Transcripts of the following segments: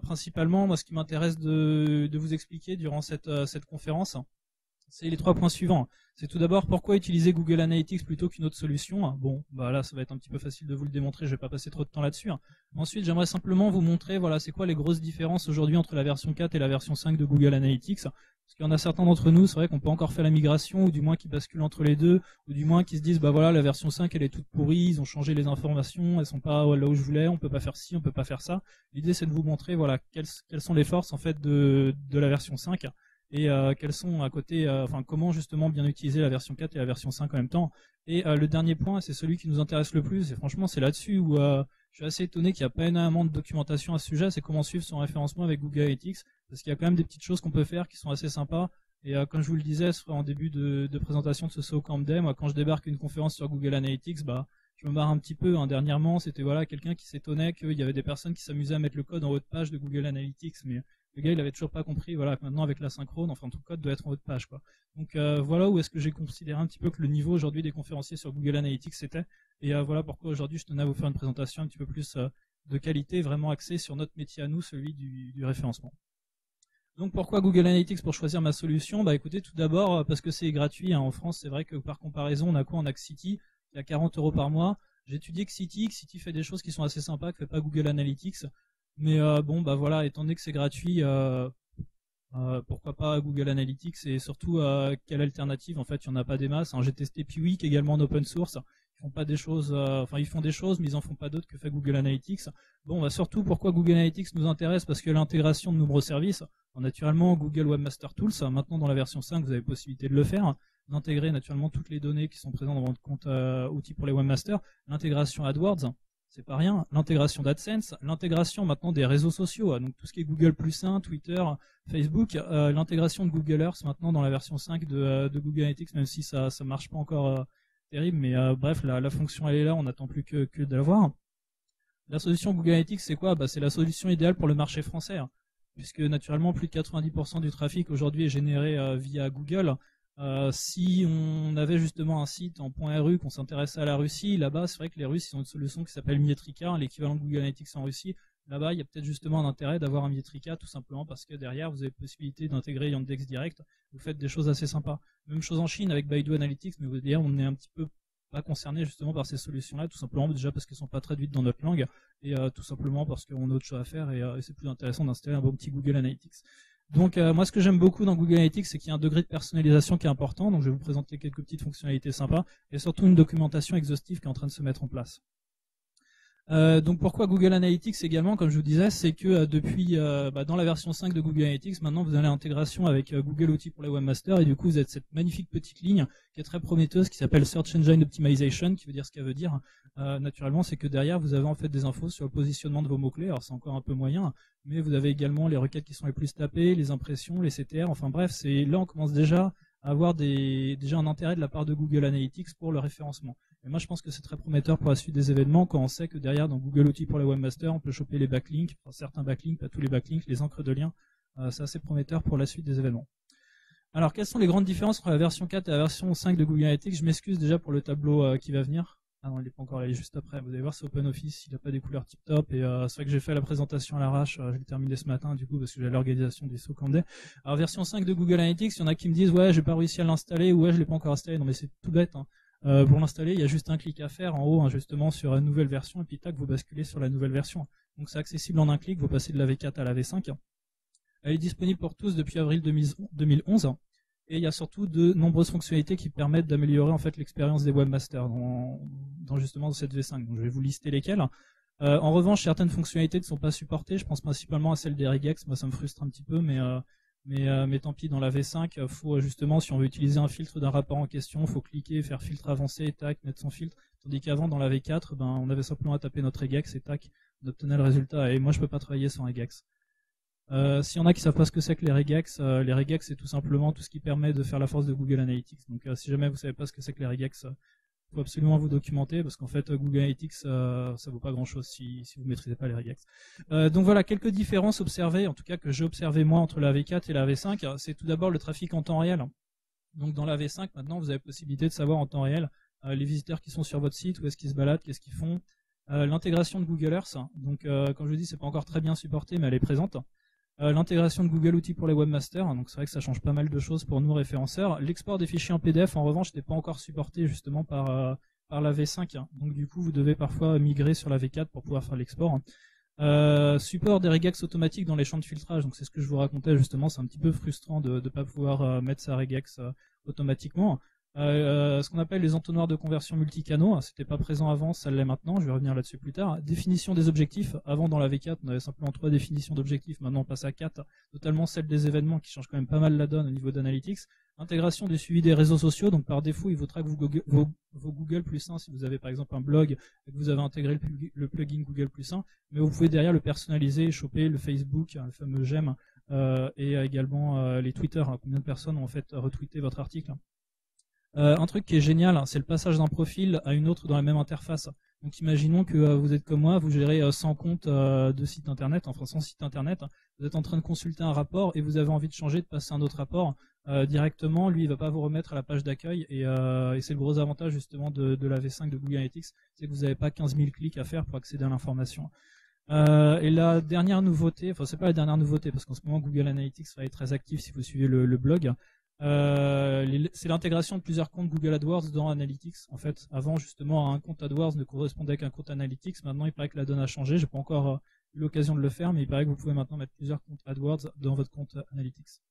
Principalement, moi, ce qui m'intéresse de vous expliquer durant cette conférence, c'est les 3 points suivants. C'est tout d'abord pourquoi utiliser Google Analytics plutôt qu'une autre solution. Bon, bah là, ça va être un petit peu facile de vous le démontrer, je vais pas passer trop de temps là-dessus. Ensuite, j'aimerais simplement vous montrer, voilà, c'est quoi les grosses différences aujourd'hui entre la version 4 et la version 5 de Google Analytics. Parce qu'il y en a certains d'entre nous, c'est vrai qu'on peut encore faire la migration, ou du moins qui basculent entre les deux, ou du moins qui se disent, bah voilà, la version 5, elle est toute pourrie, ils ont changé les informations, elles sont pas là où je voulais, on peut pas faire ci, on peut pas faire ça. L'idée, c'est de vous montrer, voilà, quelles sont les forces, en fait, de la version 5. Et quels sont à côté, enfin comment justement bien utiliser la version 4 et la version 5 en même temps. Et le dernier point, c'est celui qui nous intéresse le plus, et franchement c'est là-dessus où je suis assez étonné qu'il n'y a pas énormément de documentation à ce sujet, c'est comment suivre son référencement avec Google Analytics, parce qu'il y a quand même des petites choses qu'on peut faire qui sont assez sympas. Et comme je vous le disais en début de présentation de ce SEO Camp Day, moi quand je débarque une conférence sur Google Analytics, bah je me marre un petit peu. Dernièrement, c'était voilà quelqu'un qui s'étonnait qu'il y avait des personnes qui s'amusaient à mettre le code en haut de page de Google Analytics, mais le gars il avait toujours pas compris, voilà, que maintenant avec la synchrone, enfin tout code doit être en haut de page, quoi. Donc voilà où est-ce que j'ai considéré un petit peu que le niveau aujourd'hui des conférenciers sur Google Analytics c'était, et voilà pourquoi aujourd'hui je tenais à vous faire une présentation un petit peu plus de qualité, vraiment axée sur notre métier à nous, celui du référencement. Donc pourquoi Google Analytics pour choisir ma solution? Bah écoutez, tout d'abord parce que c'est gratuit, en France. C'est vrai que par comparaison, on a quoi? On a Xity qui a 40 € par mois. J'ai étudié Xity fait des choses qui sont assez sympas, que fait pas Google Analytics. Mais bon, bah voilà, étant donné que c'est gratuit, pourquoi pas Google Analytics, et surtout quelle alternative? En fait, il n'y en a pas des masses. J'ai testé Piwik également en open source. Ils font pas des choses, enfin ils font des choses, mais ils en font pas d'autres que fait Google Analytics. Bon, bah surtout pourquoi Google Analytics nous intéresse, parce que l'intégration de nombreux services. Naturellement, Google Webmaster Tools, maintenant dans la version 5, vous avez possibilité de le faire, d'intégrer naturellement toutes les données qui sont présentes dans votre compte outil pour les webmasters, l'intégration AdWords. C'est pas rien, l'intégration d'AdSense, l'intégration maintenant des réseaux sociaux, donc tout ce qui est Google +1, Twitter, Facebook, l'intégration de Google Earth maintenant dans la version 5 de Google Analytics, même si ça marche pas encore terrible, mais bref, la fonction elle est là, on n'attend plus que de la voir. La solution Google Analytics, c'est quoi? Bah, c'est la solution idéale pour le marché français, puisque naturellement plus de 90% du trafic aujourd'hui est généré via Google. Si on avait justement un site en .ru, qu'on s'intéressait à la Russie, là-bas, c'est vrai que les Russes ils ont une solution qui s'appelle Mietrika, l'équivalent de Google Analytics en Russie. Là-bas, il y a peut-être justement un intérêt d'avoir un Mietrika, tout simplement parce que derrière, vous avez possibilité d'intégrer Yandex Direct. Vous faites des choses assez sympas. Même chose en Chine avec Baidu Analytics, mais vous dire, on est un petit peu pas concerné justement par ces solutions-là, tout simplement déjà parce qu'elles sont pas traduites dans notre langue, et tout simplement parce qu'on a autre chose à faire, et c'est plus intéressant d'installer un bon petit Google Analytics. Donc moi ce que j'aime beaucoup dans Google Analytics, c'est qu'il y a un degré de personnalisation qui est important, donc je vais vous présenter quelques petites fonctionnalités sympas, et surtout une documentation exhaustive qui est en train de se mettre en place. Donc pourquoi Google Analytics également, comme je vous disais, c'est que depuis dans la version 5 de Google Analytics, maintenant vous avez l'intégration avec Google Outils pour les webmasters, et du coup vous avez cette magnifique petite ligne qui est très prometteuse, qui s'appelle Search Engine Optimization, qui veut dire ce qu'elle veut dire. Naturellement, c'est que derrière vous avez en fait des infos sur le positionnement de vos mots-clés, alors c'est encore un peu moyen, mais vous avez également les requêtes qui sont les plus tapées, les impressions, les CTR, enfin bref, c'est là on commence déjà à avoir déjà un intérêt de la part de Google Analytics pour le référencement. Et moi je pense que c'est très prometteur pour la suite des événements quand on sait que derrière dans Google Outils pour les webmasters on peut choper les backlinks, enfin, certains backlinks, pas tous les backlinks, les encres de liens, c'est assez prometteur pour la suite des événements. Alors quelles sont les grandes différences entre la version 4 et la version 5 de Google Analytics? Je m'excuse déjà pour le tableau qui va venir. Ah non, il n'est pas encore là, il est juste après. Vous allez voir, c'est OpenOffice, il n'a pas des couleurs tip top, et c'est vrai que j'ai fait la présentation à l'arrache, je l'ai terminé ce matin du coup parce que j'ai l'organisation des SEO Camp Day. Alors version 5 de Google Analytics, il y en a qui me disent ouais j'ai pas réussi à l'installer, ou ouais je l'ai pas encore installé. Non mais c'est tout bête, pour l'installer, il y a juste un clic à faire en haut, justement sur une nouvelle version, et puis tac, vous basculez sur la nouvelle version. Donc c'est accessible en un clic, vous passez de la V4 à la V5. Elle est disponible pour tous depuis avril 2011. Et il y a surtout de nombreuses fonctionnalités qui permettent d'améliorer en fait l'expérience des webmasters dans justement cette V5. Donc je vais vous lister lesquelles. En revanche, certaines fonctionnalités ne sont pas supportées. Je pense principalement à celle des regex. Moi, ça me frustre un petit peu, mais tant pis. Dans la V5, faut justement, si on veut utiliser un filtre d'un rapport en question, faut cliquer, faire filtre avancé, tac, mettre son filtre. Tandis qu'avant, dans la V4, on avait simplement à taper notre regex et tac, on obtenait le résultat. Et moi, je peux pas travailler sans regex. S'il y en a qui savent pas ce que c'est que les regex c'est tout simplement tout ce qui permet de faire la force de Google Analytics. Donc si jamais vous savez pas ce que c'est que les regex, faut absolument vous documenter parce qu'en fait Google Analytics ça vaut pas grand chose si vous maîtrisez pas les regex. Donc voilà, quelques différences observées, en tout cas que j'ai observé moi entre la V4 et la V5, c'est tout d'abord le trafic en temps réel. Donc dans la V5 maintenant vous avez possibilité de savoir en temps réel les visiteurs qui sont sur votre site, où est-ce qu'ils se baladent, qu'est-ce qu'ils font. L'intégration de Google Earth, donc comme je dis, c'est pas encore très bien supporté, mais elle est présente. L'intégration de Google Outils pour les webmasters, donc c'est vrai que ça change pas mal de choses pour nous référenceurs. L'export des fichiers en PDF, en revanche, n'est pas encore supporté justement par la V5, donc du coup vous devez parfois migrer sur la V4 pour pouvoir faire l'export. Support des regex automatiques dans les champs de filtrage, donc c'est ce que je vous racontais justement, c'est un petit peu frustrant de ne pas pouvoir mettre sa regex automatiquement. Ce qu'on appelle les entonnoirs de conversion multicanaux, c'était pas présent avant, ça l'est maintenant, je vais revenir là-dessus plus tard. Définition des objectifs, avant dans la V4 on avait simplement 3 définitions d'objectifs, maintenant on passe à 4, totalement celle des événements qui change quand même pas mal la donne au niveau d'analytics. Intégration du suivi des réseaux sociaux, donc par défaut il vous traque vos Google +1 si vous avez par exemple un blog et que vous avez intégré le plugin Google +1, mais vous pouvez derrière le personnaliser, choper le Facebook, le fameux j'aime, et également les Twitter, combien de personnes ont en fait retweeté votre article. Un truc qui est génial, c'est le passage d'un profil à une autre dans la même interface. Donc imaginons que vous êtes comme moi, vous gérez 100 comptes de site internet, enfin 100 sites internet, vous êtes en train de consulter un rapport et vous avez envie de changer, de passer à un autre rapport directement, lui il va pas vous remettre à la page d'accueil et c'est le gros avantage justement de la V5 de Google Analytics, c'est que vous n'avez pas 15 000 clics à faire pour accéder à l'information. Et la dernière nouveauté, enfin c'est pas la dernière nouveauté parce qu'en ce moment Google Analytics va être très actif si vous suivez le blog. C'est l'intégration de plusieurs comptes Google AdWords dans Analytics. En fait, avant justement un compte AdWords ne correspondait qu'à un compte Analytics. Maintenant, il paraît que la donne a changé. J'ai pas encore eu l'occasion de le faire, mais il paraît que vous pouvez maintenant mettre plusieurs comptes AdWords dans votre compte Analytics.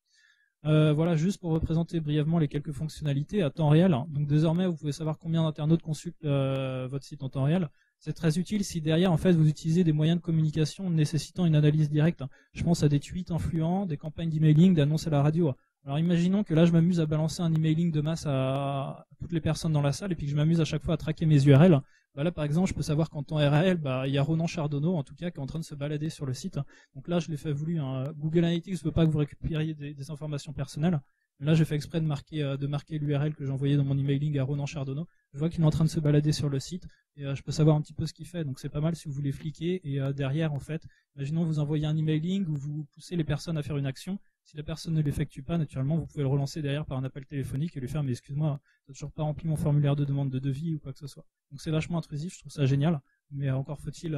Voilà, juste pour représenter brièvement les quelques fonctionnalités à temps réel. Donc désormais, vous pouvez savoir combien d'internautes consultent votre site en temps réel. C'est très utile si derrière, en fait, vous utilisez des moyens de communication nécessitant une analyse directe. Je pense à des tweets influents, des campagnes d'emailing, d'annonces à la radio. Alors imaginons que là je m'amuse à balancer un emailing de masse à toutes les personnes dans la salle et puis que je m'amuse à chaque fois à traquer mes URL. Bah là par exemple je peux savoir qu'en temps réel il y a Ronan Chardonneau en tout cas qui est en train de se balader sur le site. Donc là je l'ai fait voulu, Google Analytics ne veut pas que vous récupériez des informations personnelles. Là j'ai fait exprès de marquer l'URL que j'ai envoyé dans mon emailing à Ronan Chardonneau. Je vois qu'il est en train de se balader sur le site et je peux savoir un petit peu ce qu'il fait. Donc c'est pas mal si vous voulez fliquer et derrière en fait, imaginons vous envoyez un emailing où vous poussez les personnes à faire une action. Si la personne ne l'effectue pas, naturellement, vous pouvez le relancer derrière par un appel téléphonique et lui faire « mais excuse-moi, t'as toujours pas rempli mon formulaire de demande de devis » ou quoi que ce soit. Donc c'est vachement intrusif, je trouve ça génial, mais encore faut-il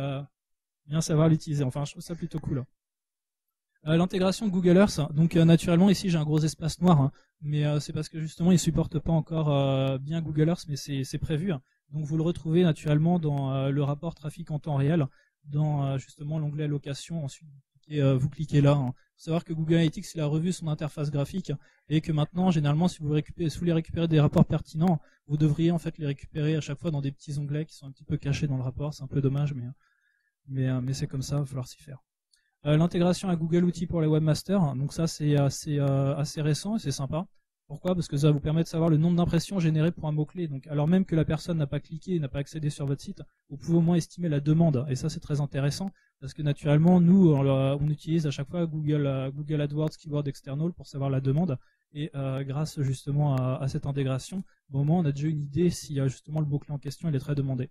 bien savoir l'utiliser. Enfin, je trouve ça plutôt cool. L'intégration de Google Earth, donc naturellement ici j'ai un gros espace noir, mais c'est parce que justement il supporte pas encore bien Google Earth, mais c'est prévu. Donc vous le retrouvez naturellement dans le rapport trafic en temps réel, dans justement l'onglet allocation. Ensuite vous cliquez là. Faut savoir que Google Analytics il a revu son interface graphique et que maintenant généralement si vous voulez récupérer des rapports pertinents, vous devriez en fait les récupérer à chaque fois dans des petits onglets qui sont un petit peu cachés dans le rapport. C'est un peu dommage, mais c'est comme ça, il va falloir s'y faire. L'intégration à Google Outils pour les webmasters, donc ça c'est assez récent et c'est sympa. Pourquoi? Parce que ça vous permet de savoir le nombre d'impressions générées pour un mot-clé. Donc, alors même que la personne n'a pas cliqué et n'a pas accédé sur votre site, vous pouvez au moins estimer la demande. Et ça, c'est très intéressant parce que naturellement, nous, on utilise à chaque fois Google AdWords Keyword External pour savoir la demande. Et grâce justement à cette intégration, au moment, on a déjà une idée si justement le mot-clé en question il est très demandé.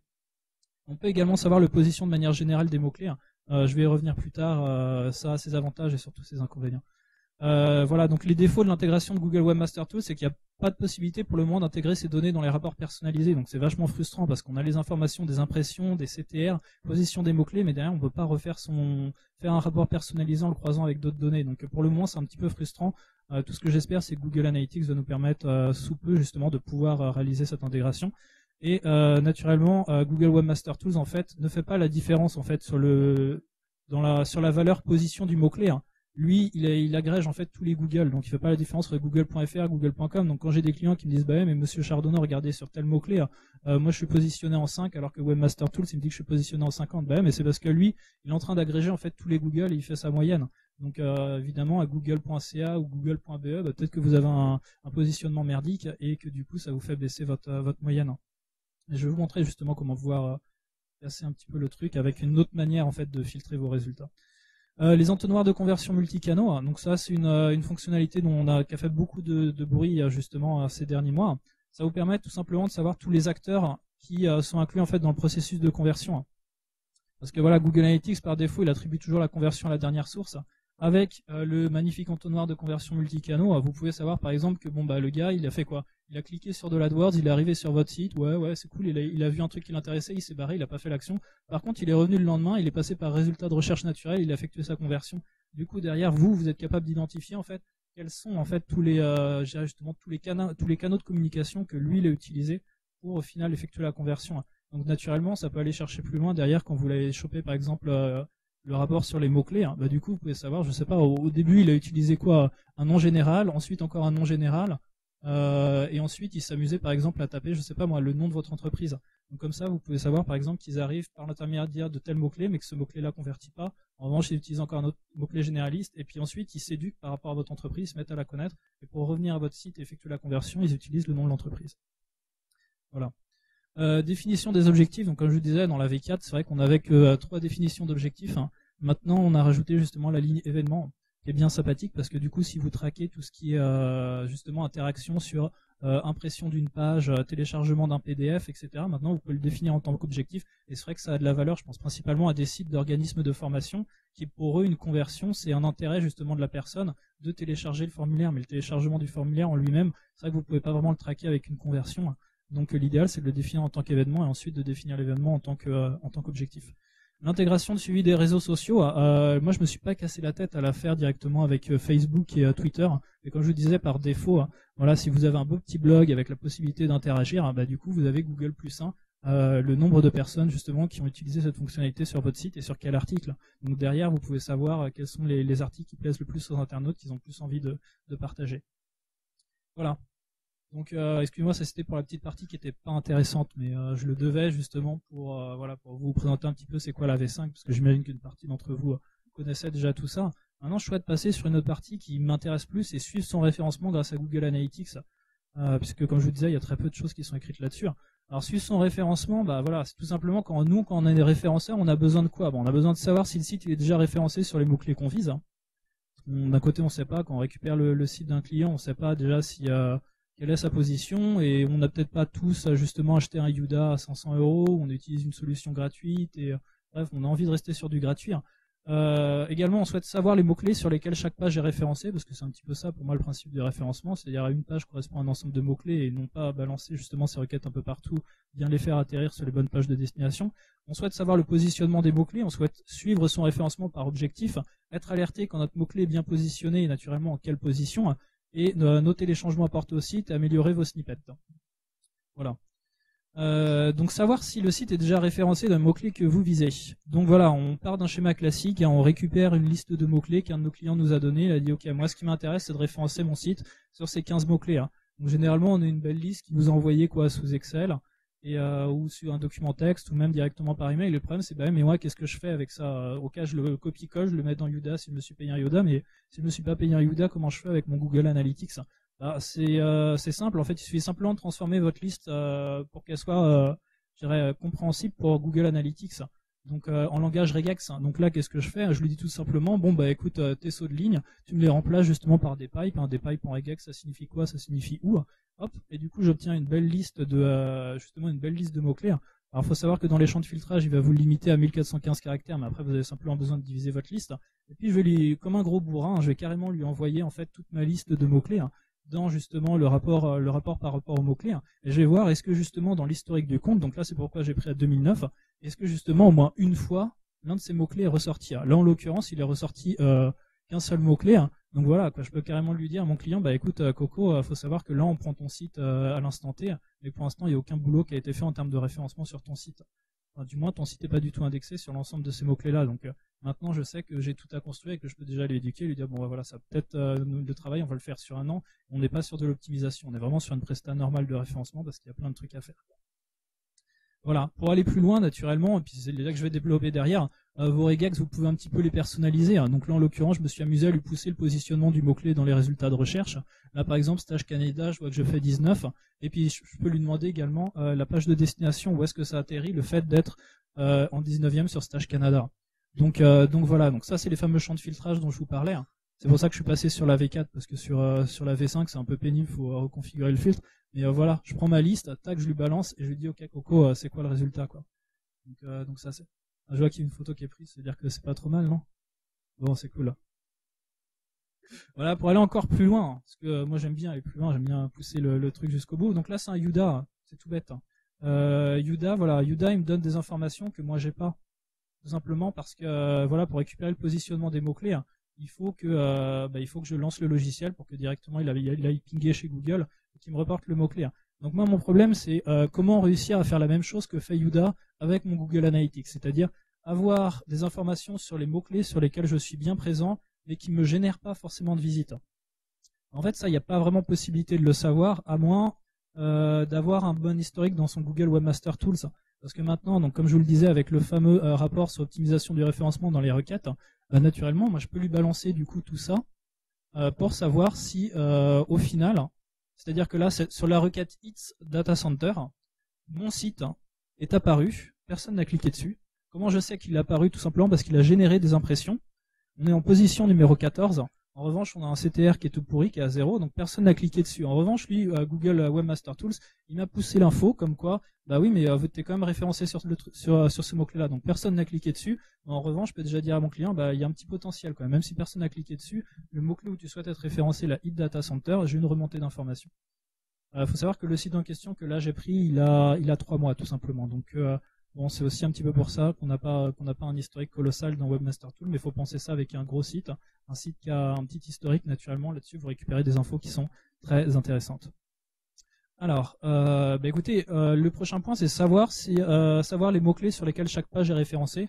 On peut également savoir le position de manière générale des mots-clés. Je vais y revenir plus tard. Ça a ses avantages et surtout ses inconvénients. Voilà, donc les défauts de l'intégration de Google Webmaster Tools, c'est qu'il n'y a pas de possibilité pour le moment d'intégrer ces données dans les rapports personnalisés. Donc c'est vachement frustrant parce qu'on a les informations des impressions, des CTR, position des mots-clés, mais derrière on ne peut pas faire un rapport personnalisé en le croisant avec d'autres données. Donc pour le moment c'est un petit peu frustrant. Tout ce que j'espère c'est que Google Analytics va nous permettre sous peu justement de pouvoir réaliser cette intégration. Et naturellement Google Webmaster Tools en fait ne fait pas la différence en fait sur la valeur position du mot-clé. Lui, il agrège en fait tous les Google, donc il fait pas la différence entre google.fr, google.com. Donc quand j'ai des clients qui me disent bah ouais, mais monsieur Chardonneau, regardez sur tel mot-clé, moi je suis positionné en 5 alors que Webmaster Tools il me dit que je suis positionné en 50. Bah ouais, mais c'est parce que lui, il est en train d'agréger en fait tous les Google et il fait sa moyenne. Donc évidemment à google.ca ou google.be, bah, peut-être que vous avez un positionnement merdique et que du coup ça vous fait baisser votre moyenne. Et je vais vous montrer justement comment pouvoir casser un petit peu le truc avec une autre manière en fait de filtrer vos résultats. Les entonnoirs de conversion multicanaux, donc ça c'est une fonctionnalité qui a fait beaucoup de bruit justement ces derniers mois. Ça vous permet tout simplement de savoir tous les acteurs qui sont inclus en fait dans le processus de conversion. Parce que voilà, Google Analytics par défaut il attribue toujours la conversion à la dernière source. avec le magnifique entonnoir de conversion multicanaux, vous pouvez savoir par exemple que bon bah le gars il a fait quoi? Il a cliqué sur de l'AdWords, il est arrivé sur votre site, ouais c'est cool, il a vu un truc qui l'intéressait, il s'est barré, il a pas fait l'action. Par contre il est revenu le lendemain, il est passé par résultat de recherche naturelle, il a effectué sa conversion. Du coup derrière vous êtes capable d'identifier en fait quels sont en fait tous les justement tous les canaux de communication que lui il a utilisé pour au final effectuer la conversion. Donc naturellement ça peut aller chercher plus loin derrière quand vous l'avez chopé par exemple le rapport sur les mots-clés, bah du coup vous pouvez savoir, je sais pas, au début il a utilisé quoi, un nom général, ensuite encore un nom général, et ensuite il s'amusait par exemple à taper, je sais pas moi, le nom de votre entreprise. Donc comme ça vous pouvez savoir par exemple qu'ils arrivent par l'intermédiaire de tel mot-clé, mais que ce mot-clé-là convertit pas. En revanche ils utilisent encore un autre mot-clé généraliste, et puis ensuite ils s'éduquent par rapport à votre entreprise, ils se mettent à la connaître, et pour revenir à votre site et effectuer la conversion, ils utilisent le nom de l'entreprise. Voilà. Définition des objectifs, donc comme je vous disais dans la V4, c'est vrai qu'on n'avait que 3 définitions d'objectifs. Maintenant on a rajouté justement la ligne événement, qui est bien sympathique parce que du coup si vous traquez tout ce qui est justement interaction sur impression d'une page, téléchargement d'un PDF, etc. Maintenant vous pouvez le définir en tant qu'objectif, et c'est vrai que ça a de la valeur, je pense principalement à des sites d'organismes de formation qui pour eux une conversion c'est un intérêt justement de la personne de télécharger le formulaire, mais le téléchargement du formulaire en lui-même, c'est vrai que vous pouvez pas vraiment le traquer avec une conversion. Donc l'idéal c'est de le définir en tant qu'événement et ensuite de définir l'événement en tant qu'objectif. L'intégration de suivi des réseaux sociaux, moi je me suis pas cassé la tête à la faire directement avec Facebook et Twitter, et comme je vous disais par défaut, voilà, si vous avez un beau petit blog avec la possibilité d'interagir, bah du coup vous avez Google plus 1, le nombre de personnes justement qui ont utilisé cette fonctionnalité sur votre site et sur quel article. Donc derrière vous pouvez savoir quels sont les articles qui plaisent le plus aux internautes, qu'ils ont plus envie de partager. Voilà. Donc excusez-moi, ça c'était pour la petite partie qui était pas intéressante, mais je le devais justement pour voilà, pour vous présenter un petit peu c'est quoi la V5, parce que j'imagine qu'une partie d'entre vous connaissait déjà tout ça. Maintenant je souhaite passer sur une autre partie qui m'intéresse plus et suivre son référencement grâce à Google Analytics, puisque comme je vous disais il y a très peu de choses qui sont écrites là-dessus. Alors suivre son référencement, bah voilà, c'est tout simplement quand on est des référenceurs, on a besoin de quoi? Bon, on a besoin de savoir si le site il est déjà référencé sur les mots-clés qu'on vise. D'un côté on sait pas, quand on récupère le site d'un client, on sait pas déjà si quelle est sa position, et on n'a peut-être pas tous justement acheté un Yuda à 500 €, on utilise une solution gratuite, et bref, on a envie de rester sur du gratuit. Également, on souhaite savoir les mots-clés sur lesquels chaque page est référencée, parce que c'est un petit peu ça pour moi le principe du référencement, c'est-à-dire une page correspond à un ensemble de mots-clés et non pas balancer justement ces requêtes un peu partout, bien les faire atterrir sur les bonnes pages de destination. On souhaite savoir le positionnement des mots-clés, on souhaite suivre son référencement par objectif, être alerté quand notre mot-clé est bien positionné et naturellement en quelle position, et noter les changements apportés au site et améliorer vos snippets. Voilà. Donc savoir si le site est déjà référencé d'un mot-clé que vous visez. Donc voilà, on part d'un schéma classique et on récupère une liste de mots-clés qu'un de nos clients nous a donné. Il a dit ok, moi ce qui m'intéresse c'est de référencer mon site sur ces 15 mots-clés. Donc généralement on a une belle liste qui nous a envoyé quoi sous Excel, et ou sur un document texte, ou même directement par email. Le problème c'est bah mais moi qu'est-ce que je fais avec ça? Ok, je le copie-colle, je le mets dans Yuda si je me suis payé un Yuda, mais si je me suis pas payé un Yuda, comment je fais avec mon Google Analytics? Bah, c'est simple, en fait il suffit simplement de transformer votre liste pour qu'elle soit je dirais, compréhensible pour Google Analytics, donc en langage regex. Donc là qu'est-ce que je fais? Je lui dis tout simplement bon bah écoute, tes sauts de ligne tu me les remplaces justement par des pipes, des pipes en regex, ça signifie quoi? Ça signifie où? Hop, et du coup j'obtiens une belle liste de justement une belle liste de mots-clés. Alors il faut savoir que dans les champs de filtrage il va vous le limiter à 1415 caractères, mais après vous avez simplement besoin de diviser votre liste, et puis je vais lui, comme un gros bourrin, je vais carrément lui envoyer en fait toute ma liste de mots-clés dans justement le rapport par rapport aux mots-clés, et je vais voir est-ce que justement dans l'historique du compte, donc là c'est pourquoi j'ai pris à 2009, est-ce que justement au moins une fois l'un de ces mots-clés est ressorti. Là en l'occurrence il est ressorti qu'un seul mot-clé, donc voilà quoi, je peux carrément lui dire à mon client bah écoute Coco, faut savoir que là on prend ton site à l'instant T, mais pour l'instant il n'y a aucun boulot qui a été fait en termes de référencement sur ton site. Enfin, du moins ton site n'est pas du tout indexé sur l'ensemble de ces mots-clés là, donc maintenant je sais que j'ai tout à construire et que je peux déjà l'éduquer, lui dire bon bah, voilà, ça peut-être le travail on va le faire sur un an, on n'est pas sur de l'optimisation, on est vraiment sur une presta normale de référencement parce qu'il y a plein de trucs à faire. Voilà, pour aller plus loin naturellement, et puis c'est là que je vais développer derrière, vos regex vous pouvez un petit peu les personnaliser, donc là en l'occurrence je me suis amusé à lui pousser le positionnement du mot-clé dans les résultats de recherche. Là par exemple Stage Canada, je vois que je fais 19, et puis je peux lui demander également la page de destination, où est-ce que ça atterrit, le fait d'être en 19e sur Stage Canada. Donc voilà, donc ça c'est les fameux champs de filtrage dont je vous parlais. C'est pour ça que je suis passé sur la V4, parce que sur la V5 c'est un peu pénible, il faut reconfigurer le filtre. Mais voilà, je prends ma liste, tac, je lui balance et je lui dis ok Coco, c'est quoi le résultat quoi. Donc ça c'est. Je vois qu'il y a une photo qui est prise, c'est-à-dire que c'est pas trop mal, non? Bon, c'est cool. Voilà, pour aller encore plus loin, parce que moi j'aime bien aller plus loin, j'aime bien pousser le truc jusqu'au bout. Donc là c'est un Yuda, c'est tout bête. Yuda, voilà, Yuda il me donne des informations que moi j'ai pas. Tout simplement parce que voilà, pour récupérer le positionnement des mots-clés, il faut que je lance le logiciel pour que directement il aille pinguer chez Google et qu'il me reporte le mot-clé. Donc moi mon problème c'est comment réussir à faire la même chose que fait Yuda avec mon Google Analytics, c'est-à-dire avoir des informations sur les mots-clés sur lesquels je suis bien présent mais qui me génèrent pas forcément de visite. En fait ça il n'y a pas vraiment possibilité de le savoir à moins d'avoir un bon historique dans son Google Webmaster Tools. Parce que maintenant, donc comme je vous le disais, avec le fameux rapport sur optimisation du référencement dans les requêtes, naturellement, moi je peux lui balancer du coup tout ça pour savoir si au final, c'est-à-dire que là, sur la requête It's Data Center, mon site est apparu, personne n'a cliqué dessus. Comment je sais qu'il est apparu? Tout simplement parce qu'il a généré des impressions. On est en position numéro 14. En revanche, on a un CTR qui est tout pourri, qui est à 0, donc personne n'a cliqué dessus. En revanche, lui, Google Webmaster Tools, il m'a poussé l'info comme quoi, bah oui, mais t'es quand même référencé sur ce mot-clé-là, donc personne n'a cliqué dessus. En revanche, je peux déjà dire à mon client, bah il y a un petit potentiel quand même. Même si personne n'a cliqué dessus, le mot-clé où tu souhaites être référencé, la Hit Data Center, j'ai une remontée d'informations. Faut savoir que le site en question que là j'ai pris, il a 3 mois tout simplement. Donc bon, c'est aussi un petit peu pour ça qu'on n'a pas un historique colossal dans Webmaster Tool, mais il faut penser ça avec un gros site, un site qui a un petit historique naturellement. Là-dessus, vous récupérez des infos qui sont très intéressantes. Alors, écoutez, le prochain point, c'est savoir les mots-clés sur lesquels chaque page est référencée.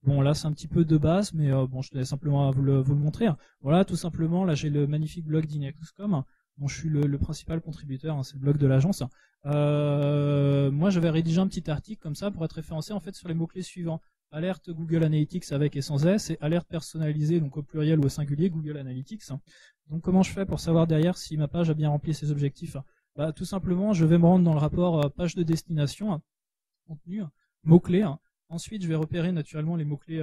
Bon, là, c'est un petit peu de base, mais bon, je vais simplement vous le montrer. Voilà, tout simplement, là, j'ai le magnifique blog d'Inexcom, dont je suis le principal contributeur, c'est le blog de l'agence. Moi, j'avais rédigé un petit article comme ça pour être référencé en fait sur les mots-clés suivants. Alerte Google Analytics avec et sans S, et alerte personnalisée, donc au pluriel ou au singulier, Google Analytics. Donc comment je fais pour savoir derrière si ma page a bien rempli ses objectifs? Bah, tout simplement, je vais me rendre dans le rapport page de destination, contenu, mots-clés. Ensuite, je vais repérer naturellement les mots-clés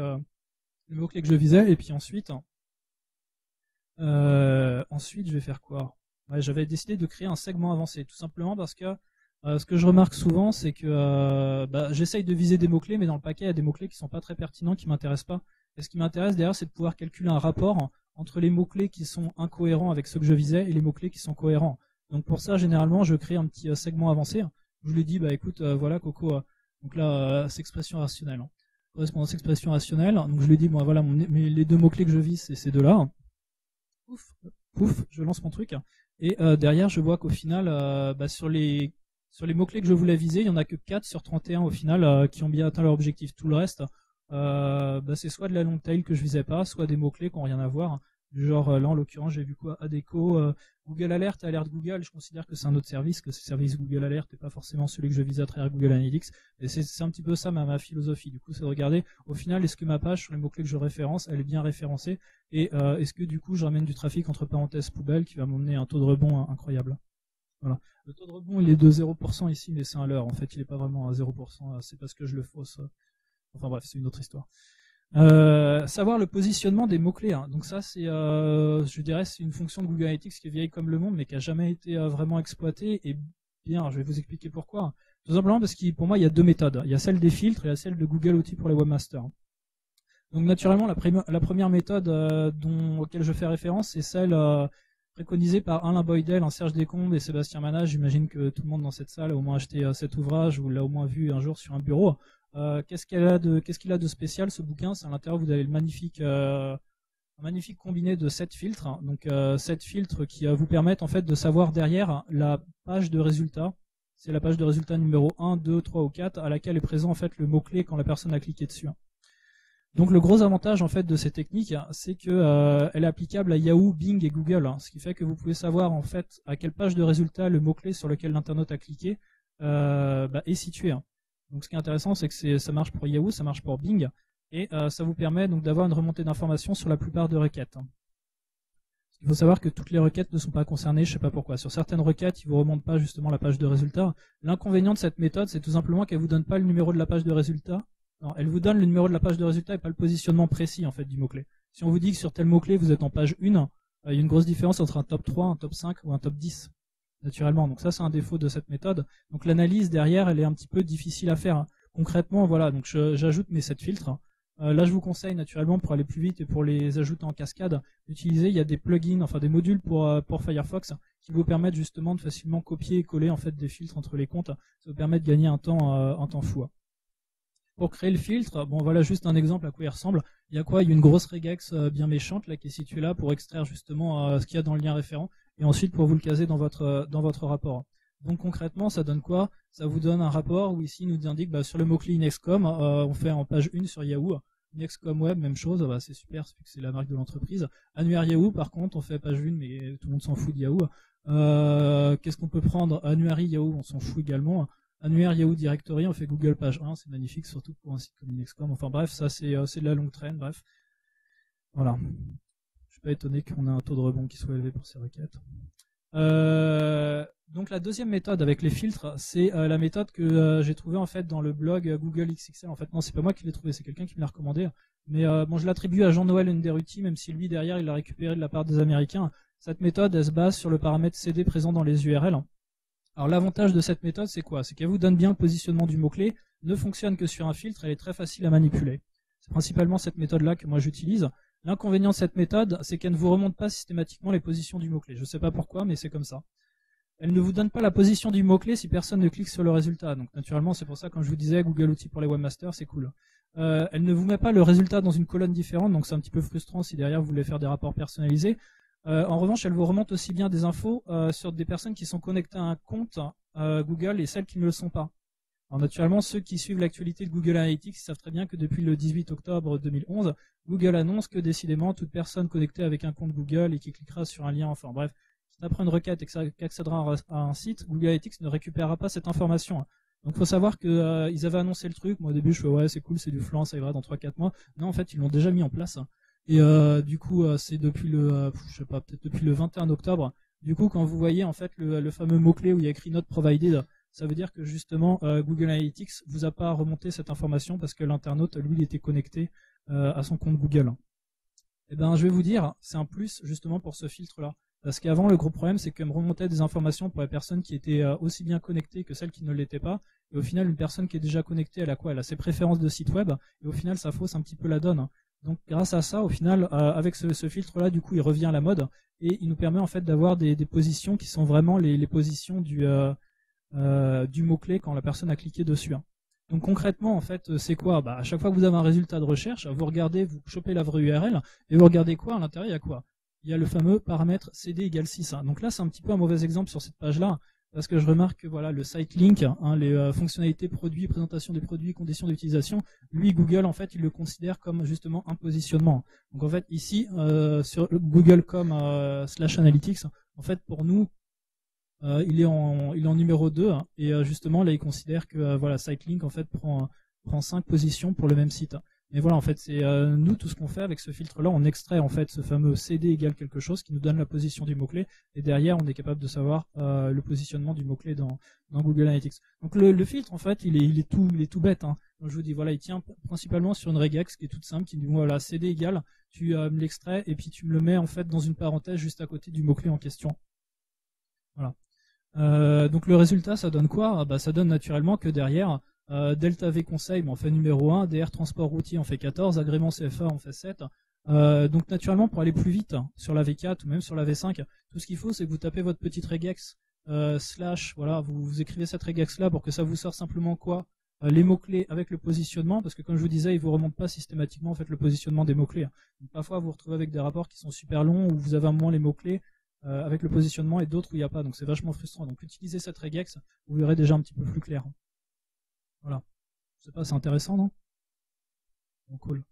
que je visais, et puis ensuite, je vais faire quoi? Ouais, j'avais décidé de créer un segment avancé, tout simplement parce que ce que je remarque souvent, c'est que j'essaye de viser des mots-clés, mais dans le paquet, il y a des mots-clés qui sont pas très pertinents, qui m'intéressent pas. Et ce qui m'intéresse derrière, c'est de pouvoir calculer un rapport entre les mots-clés qui sont incohérents avec ceux que je visais et les mots-clés qui sont cohérents. Donc pour ça, généralement, je crée un petit segment avancé. Je lui dis, bah écoute, voilà Coco, donc là, c'est expression rationnelle. Correspondance expression rationnelle. Donc je lui dis, bon voilà, les deux mots-clés que je vise, c'est ces deux-là. Pouf, je lance mon truc. Et derrière, je vois qu'au final, sur les mots-clés que je voulais viser, il n'y en a que 4 sur 31 au final qui ont bien atteint leur objectif. Tout le reste, c'est soit de la long tail que je visais pas, soit des mots-clés qui n'ont rien à voir. Du genre, là en l'occurrence, j'ai vu quoi? ADECO, Google Alert, Alert Google, je considère que c'est un autre service, que c'est le service Google Alert et pas forcément celui que je visais à travers Google Analytics. Et c'est un petit peu ça ma philosophie. Du coup, c'est de regarder, au final, est-ce que ma page, sur les mots-clés que je référence, elle est bien référencée, et est-ce que du coup, je ramène du trafic entre parenthèses poubelle qui va m'emmener un taux de rebond incroyable. Voilà. Le taux de rebond, il est de 0% ici, mais c'est un leurre. En fait, il est pas vraiment à 0%, c'est parce que je le fausse. Enfin bref, c'est une autre histoire. Savoir le positionnement des mots-clés. Donc ça, c'est, je dirais, c'est une fonction de Google Analytics qui est vieille comme le monde, mais qui a jamais été vraiment exploitée. Et bien, je vais vous expliquer pourquoi. Tout simplement parce que pour moi, il y a deux méthodes. Il y a celle des filtres et il y a celle de Google Outils pour les webmasters. Donc naturellement, la première méthode auquel je fais référence, c'est celle préconisée par Alain Boydell, Serge Descombes et Sébastien Manage. J'imagine que tout le monde dans cette salle a au moins acheté cet ouvrage ou l'a au moins vu un jour sur un bureau. Qu'est-ce qu'il a de spécial ce bouquin? C'est à l'intérieur, vous avez un magnifique combiné de 7 filtres. Donc 7 filtres qui vous permettent en fait de savoir derrière la page de résultat. C'est la page de résultat numéro 1, 2, 3 ou 4 à laquelle est présent en fait le mot-clé quand la personne a cliqué dessus. Donc le gros avantage en fait de ces techniques, c'est que elle est applicable à Yahoo, Bing et Google, ce qui fait que vous pouvez savoir en fait à quelle page de résultat le mot-clé sur lequel l'internaute a cliqué est situé. Donc ce qui est intéressant, c'est que ça marche pour Yahoo, ça marche pour Bing, et ça vous permet donc d'avoir une remontée d'informations sur la plupart des requêtes. Il faut savoir que toutes les requêtes ne sont pas concernées, je ne sais pas pourquoi. Sur certaines requêtes, il ne vous remonte pas justement la page de résultat. L'inconvénient de cette méthode, c'est tout simplement qu'elle ne vous donne pas le numéro de la page de résultat. Non, elle vous donne le numéro de la page de résultat et pas le positionnement précis en fait du mot-clé. Si on vous dit que sur tel mot-clé vous êtes en page 1, il y a une grosse différence entre un top 3, un top 5 ou un top 10. Naturellement. Donc ça, c'est un défaut de cette méthode. Donc l'analyse derrière, elle est un petit peu difficile à faire. Concrètement, voilà, donc j'ajoute mes 7 filtres. Là, je vous conseille naturellement pour aller plus vite et pour les ajouter en cascade, d'utiliser, il y a des plugins, enfin des modules pour Firefox qui vous permettent justement de facilement copier et coller en fait des filtres entre les comptes. Ça vous permet de gagner un temps fou. Pour créer le filtre, bon voilà juste un exemple à quoi il ressemble. Il y a quoi? Il y a une grosse regex bien méchante là qui est située là pour extraire justement ce qu'il y a dans le lien référent et ensuite pour vous le caser dans votre rapport. Donc concrètement, ça donne quoi? Ça vous donne un rapport où ici il nous indique sur le mot-clé Inexcom, on fait en page 1 sur Yahoo. Inexcom Web, même chose, c'est super, c'est que c'est la marque de l'entreprise. Annuaire Yahoo, par contre, on fait page 1, mais tout le monde s'en fout de Yahoo. Qu'est-ce qu'on peut prendre? Annuaire Yahoo, on s'en fout également. Annuaire Yahoo Directory, on fait Google page 1, c'est magnifique, surtout pour un site comme Inexcom. Enfin bref, ça c'est de la longue traîne, bref. Voilà. Je suis pas étonné qu'on ait un taux de rebond qui soit élevé pour ces requêtes. Donc la deuxième méthode avec les filtres, c'est la méthode que j'ai trouvée en fait dans le blog Google XXL. En fait, non, c'est pas moi qui l'ai trouvé, c'est quelqu'un qui me l'a recommandé. Mais bon, je l'attribue à Jean-Noël Underuti, même si lui derrière il l'a récupéré de la part des Américains. Cette méthode, elle se base sur le paramètre CD présent dans les URL. Alors l'avantage de cette méthode, c'est quoi? C'est qu'elle vous donne bien le positionnement du mot-clé, ne fonctionne que sur un filtre, elle est très facile à manipuler. C'est principalement cette méthode-là que moi j'utilise. L'inconvénient de cette méthode, c'est qu'elle ne vous remonte pas systématiquement les positions du mot-clé. Je ne sais pas pourquoi, mais c'est comme ça. Elle ne vous donne pas la position du mot-clé si personne ne clique sur le résultat. Donc naturellement, c'est pour ça, comme je vous disais, Google Outils pour les webmasters, c'est cool. Elle ne vous met pas le résultat dans une colonne différente, donc c'est un petit peu frustrant si derrière vous voulez faire des rapports personnalisés. En revanche, elle vous remonte aussi bien des infos sur des personnes qui sont connectées à un compte Google et celles qui ne le sont pas. Alors naturellement, ceux qui suivent l'actualité de Google Analytics savent très bien que depuis le 18 octobre 2011, Google annonce que décidément, toute personne connectée avec un compte Google et qui cliquera sur un lien, enfin bref, qui tapera une requête et qui accédera à un site, Google Analytics ne récupérera pas cette information. Donc il faut savoir que ils avaient annoncé le truc. Moi au début je fais ouais c'est cool, c'est du flan, ça ira dans 3-4 mois. Non en fait ils l'ont déjà mis en place. Et du coup c'est depuis le je sais pas, peut-être depuis le 21 octobre. Du coup quand vous voyez en fait le fameux mot-clé où il y a écrit not provided, ça veut dire que justement Google Analytics vous a pas remonté cette information parce que l'internaute lui il était connecté à son compte Google. Et ben je vais vous dire, c'est un plus justement pour ce filtre là. Parce qu'avant, le gros problème, c'est qu'elle me remontait des informations pour les personnes qui étaient aussi bien connectées que celles qui ne l'étaient pas. Et au final, une personne qui est déjà connectée, elle a quoi? Elle a ses préférences de site web. Et au final, ça fausse un petit peu la donne. Donc, grâce à ça, au final, avec ce filtre-là, du coup, il revient à la mode. Et il nous permet en fait d'avoir des positions qui sont vraiment les positions du mot-clé quand la personne a cliqué dessus. Donc concrètement, en fait, c'est quoi? À chaque fois que vous avez un résultat de recherche, vous regardez, vous chopez la vraie URL, et vous regardez quoi? À l'intérieur, il y a quoi? Il y a le fameux paramètre CD égale 6. Donc là, c'est un petit peu un mauvais exemple sur cette page-là, parce que je remarque que voilà, le site link, les fonctionnalités produits, présentation des produits, conditions d'utilisation, lui, Google, en fait, il le considère comme justement un positionnement. Donc en fait, ici, sur Google.com /analytics, en fait, pour nous, il est en numéro 2, et justement, là, il considère que voilà, site link, en fait, prend 5 positions pour le même site. Mais voilà, en fait, c'est nous, tout ce qu'on fait avec ce filtre-là, on extrait en fait ce fameux CD égale quelque chose qui nous donne la position du mot-clé, et derrière, on est capable de savoir le positionnement du mot-clé dans Google Analytics. Donc le filtre, en fait, il est tout bête. Donc, je vous dis, voilà, il tient principalement sur une regex qui est toute simple, qui dit voilà, CD égale, tu me l'extrais et puis tu me le mets en fait dans une parenthèse juste à côté du mot-clé en question. Voilà. Donc le résultat, ça donne quoi? Ça donne naturellement que derrière, Delta V Conseil, on fait numéro 1, DR Transport Routier, on fait 14, Agrément CFA, on fait 7. Donc naturellement, pour aller plus vite sur la V4 ou même sur la V5, tout ce qu'il faut, c'est que vous tapez votre petite regex / voilà, vous écrivez cette regex là pour que ça vous sorte simplement quoi? Les mots-clés avec le positionnement, parce que comme je vous disais, il vous remonte pas systématiquement en fait le positionnement des mots-clés. Donc parfois, vous vous retrouvez avec des rapports qui sont super longs où vous avez un moment les mots-clés avec le positionnement et d'autres où il n'y a pas, donc c'est vachement frustrant. Donc utilisez cette regex, vous verrez déjà un petit peu plus clair. Voilà. Je sais pas, c'est intéressant, non? Bon, cool.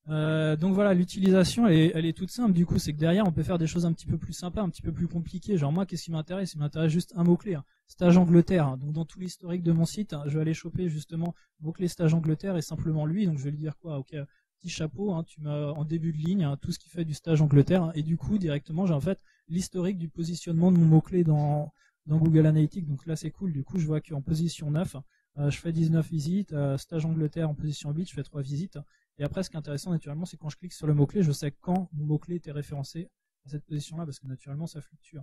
Donc voilà, l'utilisation elle est toute simple du coup, c'est que derrière on peut faire des choses un petit peu plus sympas, un petit peu plus compliquées. Genre moi, qu'est-ce qui m'intéresse? Il m'intéresse juste un mot-clé, stage Angleterre. Donc dans tout l'historique de mon site, je vais aller choper justement mot-clé stage Angleterre et simplement lui. Donc je vais lui dire quoi? Ok, petit chapeau, tu m'as en début de ligne tout ce qui fait du stage Angleterre, et du coup directement j'ai en fait l'historique du positionnement de mon mot-clé dans Google Analytics. Donc là c'est cool, du coup je vois qu'en position 9, je fais 19 visites, stage Angleterre en position 8, je fais 3 visites. Et après, ce qui est intéressant naturellement, c'est quand je clique sur le mot-clé, je sais quand mon mot-clé était référencé à cette position-là, parce que naturellement, ça fluctue.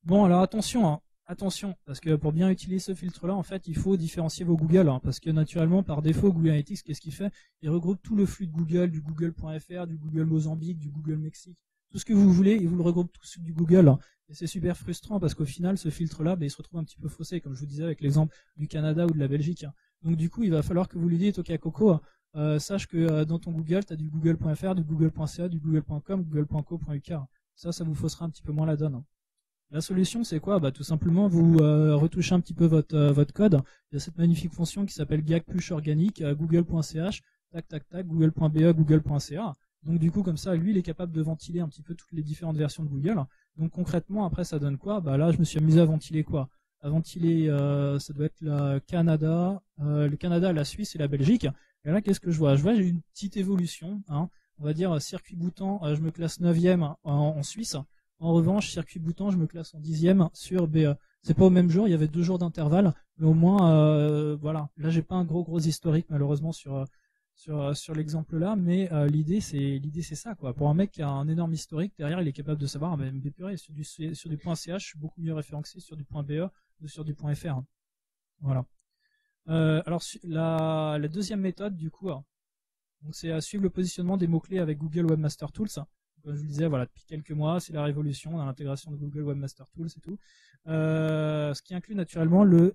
Bon, alors attention, Attention, parce que pour bien utiliser ce filtre-là, en fait, il faut différencier vos Google, hein, parce que naturellement, par défaut, Google Analytics, qu'est-ce qu'il fait? Il regroupe tout le flux de Google, du Google.fr, du Google Mozambique, du Google Mexique, tout ce que vous voulez, il vous le regroupe tout du Google. Hein. Et c'est super frustrant parce qu'au final, ce filtre-là, il se retrouve un petit peu faussé, comme je vous disais avec l'exemple du Canada ou de la Belgique. Hein. Donc du coup, il va falloir que vous lui dites, ok Coco, sache que dans ton Google, tu as du Google.fr, du Google.ca, du Google.com, Google.co.uk. Ça vous faussera un petit peu moins la donne. Hein. La solution, c'est quoi? Tout simplement, vous retouchez un petit peu votre code. Il y a cette magnifique fonction qui s'appelle gag push organique, google.ch, tac, tac, tac, google.be, google.ca. Donc du coup, comme ça, lui, il est capable de ventiler un petit peu toutes les différentes versions de Google. Donc concrètement, après, ça donne quoi? Là, je me suis amusé à ventiler quoi? À ventiler, ça doit être le Canada, la Suisse et la Belgique. Et là, qu'est-ce que je vois? Je vois j'ai une petite évolution. Hein. On va dire circuit boutant, je me classe 9e en Suisse. En revanche, circuit boutant, je me classe en 10e sur BE. C'est pas au même jour, il y avait 2 jours d'intervalle, mais au moins, voilà. Là, j'ai pas un gros historique malheureusement sur l'exemple là, mais l'idée c'est ça quoi. Pour un mec qui a un énorme historique derrière, il est capable de savoir, mais purée, sur du point .ch, je suis beaucoup mieux référencé sur du point .be que sur du point .fr. Voilà. Alors la deuxième méthode du coup, donc c'est à suivre le positionnement des mots-clés avec Google Webmaster Tools. Comme je vous disais, voilà, depuis quelques mois, c'est la révolution dans l'intégration de Google Webmaster Tools et tout. Ce qui inclut naturellement le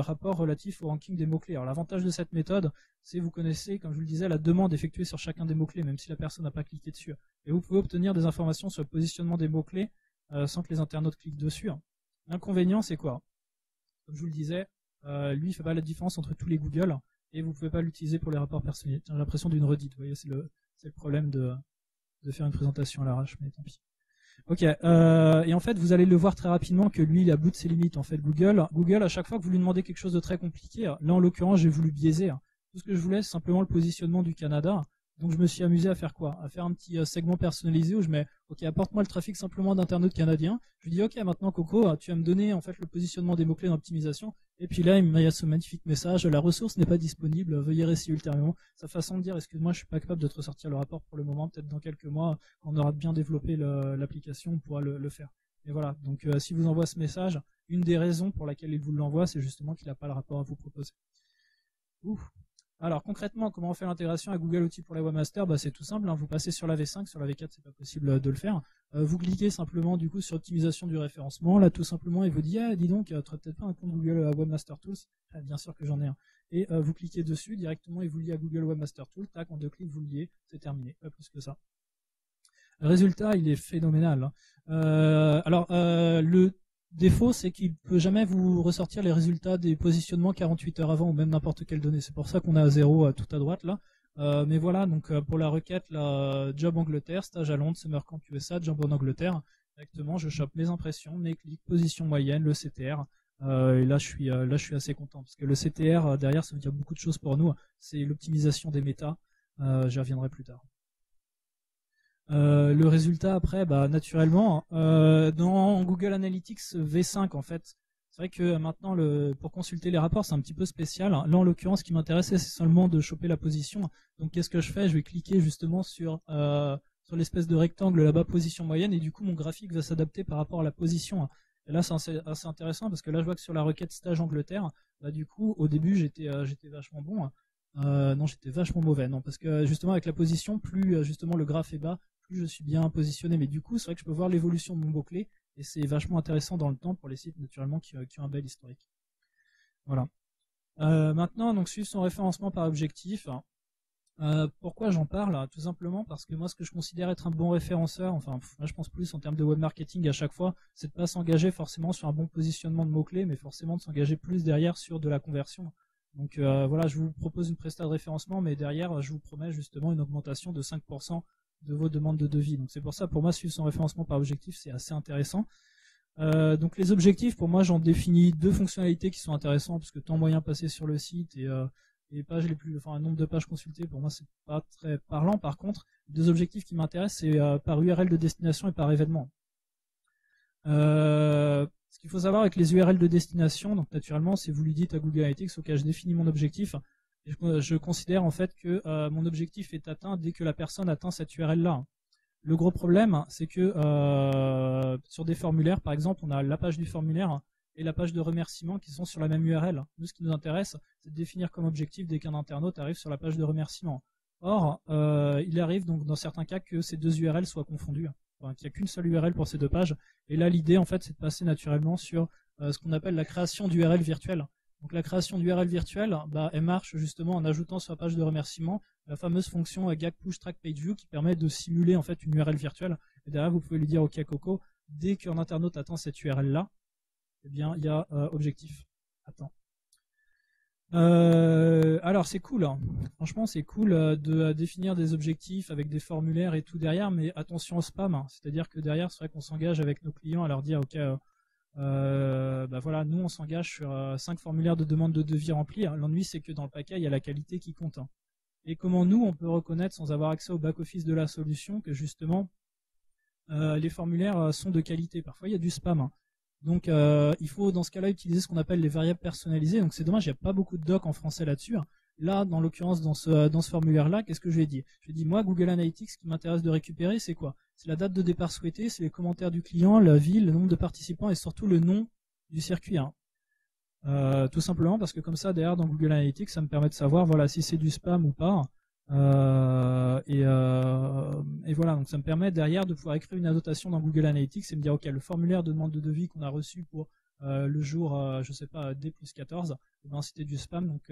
rapport relatif au ranking des mots-clés. Alors l'avantage de cette méthode, c'est vous connaissez, comme je vous le disais, la demande effectuée sur chacun des mots-clés, même si la personne n'a pas cliqué dessus. Et vous pouvez obtenir des informations sur le positionnement des mots-clés sans que les internautes cliquent dessus. L'inconvénient, c'est quoi? Comme je vous le disais, lui, il fait pas la différence entre tous les Google et vous pouvez pas l'utiliser pour les rapports personnels. J'ai l'impression d'une redite. Vous voyez, c'est le problème de faire une présentation à l'arrache, mais tant pis. Ok, et en fait, vous allez le voir très rapidement que lui, il est à bout de ses limites. En fait, Google, à chaque fois que vous lui demandez quelque chose de très compliqué, là en l'occurrence, j'ai voulu biaiser. Tout ce que je voulais, c'est simplement le positionnement du Canada. Donc je me suis amusé à faire quoi? À faire un petit segment personnalisé où je mets, ok, apporte-moi le trafic simplement d'internautes canadiens. Je lui dis, ok, maintenant Coco, tu vas me donner en fait le positionnement des mots-clés d'optimisation. Et puis là, il y a ce magnifique message, la ressource n'est pas disponible, veuillez réessayer ultérieurement. Sa façon de dire, excuse-moi, je suis pas capable de te ressortir le rapport pour le moment, peut-être dans quelques mois, quand on aura bien développé l'application, on pourra le faire. Et voilà, donc si vous envoie ce message, une des raisons pour laquelle il vous l'envoie, c'est justement qu'il n'a pas le rapport à vous proposer. Ouf. Alors concrètement, comment on fait l'intégration à Google Outils pour les Webmasters? C'est tout simple, vous passez sur la V5, sur la V4 c'est pas possible de le faire. Vous cliquez simplement du coup sur optimisation du référencement, là tout simplement il vous dit dis donc tu n'as peut-être pas un compte Google Webmaster Tools, bien sûr que j'en ai un. Et vous cliquez dessus, directement il vous lie à Google Webmaster Tools, tac, en 2 clics vous le liez, c'est terminé, pas plus que ça. Le résultat il est phénoménal. Le défaut, c'est qu'il peut jamais vous ressortir les résultats des positionnements 48 heures avant ou même n'importe quelle donnée. C'est pour ça qu'on a 0 tout à droite là. Mais voilà, donc pour la requête, là, job Angleterre, stage à Londres, Summer Camp USA, job en Angleterre. Directement, je chope mes impressions, mes clics, position moyenne, le CTR. Et là, je suis assez content parce que le CTR derrière, ça veut dire beaucoup de choses pour nous. C'est l'optimisation des méta. J'y reviendrai plus tard. Le résultat après, naturellement, dans Google Analytics V5 en fait, c'est vrai que maintenant pour consulter les rapports c'est un petit peu spécial. Là en l'occurrence, ce qui m'intéressait c'est seulement de choper la position. Donc qu'est-ce que je fais? Je vais cliquer justement sur l'espèce de rectangle là-bas, position moyenne, et du coup mon graphique va s'adapter par rapport à la position. Et là c'est assez intéressant parce que là je vois que sur la requête stage Angleterre, du coup au début j'étais vachement bon. Non, j'étais vachement mauvais, non, parce que justement avec la position, plus justement le graphe est bas, plus je suis bien positionné. Mais du coup, c'est vrai que je peux voir l'évolution de mon mot-clé et c'est vachement intéressant dans le temps pour les sites naturellement qui ont un bel historique. Voilà. Maintenant, donc suivre son référencement par objectif. Pourquoi j'en parle? Tout simplement parce que moi, ce que je considère être un bon référenceur, enfin, moi je pense plus en termes de web marketing à chaque fois, c'est de pas s'engager forcément sur un bon positionnement de mots-clés, mais forcément de s'engager plus derrière sur de la conversion. Donc voilà, je vous propose une prestation de référencement, mais derrière, je vous promets justement une augmentation de 5% de vos demandes de devis. Donc c'est pour ça, pour moi, suivre son référencement par objectif, c'est assez intéressant. Donc les objectifs, pour moi, j'en définis 2 fonctionnalités qui sont intéressantes, parce que temps moyen passé sur le site et les pages un nombre de pages consultées, pour moi, c'est pas très parlant. Par contre, 2 objectifs qui m'intéressent, c'est par URL de destination et par événement. Ce qu'il faut savoir avec les URL de destination, donc naturellement, si vous lui dites à Google Analytics, ok, je définis mon objectif, je considère en fait que mon objectif est atteint dès que la personne atteint cette URL-là. Le gros problème, c'est que sur des formulaires, par exemple, on a la page du formulaire, et la page de remerciement qui sont sur la même URL. Nous, ce qui nous intéresse, c'est de définir comme objectif dès qu'un internaute arrive sur la page de remerciement. Or, il arrive donc dans certains cas que ces deux URL soient confondues, enfin, qu'il n'y a qu'une seule URL pour ces deux pages. Et là, l'idée, en fait, c'est de passer naturellement sur ce qu'on appelle la création d'URL virtuelle. Donc la création d'URL virtuelle, elle marche justement en ajoutant sur la page de remerciement la fameuse fonction GAG push track page view qui permet de simuler en fait une URL virtuelle. Et derrière, vous pouvez lui dire OK Coco, dès qu'un internaute atteint cette URL là, eh bien il y a objectif. Attends. Alors c'est cool, hein. Franchement c'est cool de définir des objectifs avec des formulaires et tout derrière, mais attention au spam, hein. C'est-à-dire que derrière, c'est vrai qu'on s'engage avec nos clients à leur dire OK. Voilà, nous on s'engage sur 5 formulaires de demande de devis remplis. L'ennui c'est que dans le paquet il y a la qualité qui compte. Et comment nous on peut reconnaître sans avoir accès au back-office de la solution que justement les formulaires sont de qualité. Parfois il y a du spam. Donc il faut dans ce cas-là utiliser ce qu'on appelle les variables personnalisées. Donc c'est dommage, il n'y a pas beaucoup de docs en français là-dessus. Là, dans l'occurrence, dans ce formulaire-là, qu'est-ce que je vais dire? Je vais dire, moi, Google Analytics, ce qui m'intéresse de récupérer, c'est quoi? C'est la date de départ souhaitée, c'est les commentaires du client, la ville, le nombre de participants et surtout le nom du circuit. Tout simplement parce que comme ça, derrière, dans Google Analytics, ça me permet de savoir voilà, si c'est du spam ou pas. Et voilà, donc ça me permet derrière de pouvoir écrire une annotation dans Google Analytics et me dire, ok, le formulaire de demande de devis qu'on a reçu pour le jour, je sais pas, D+14, c'était du spam, donc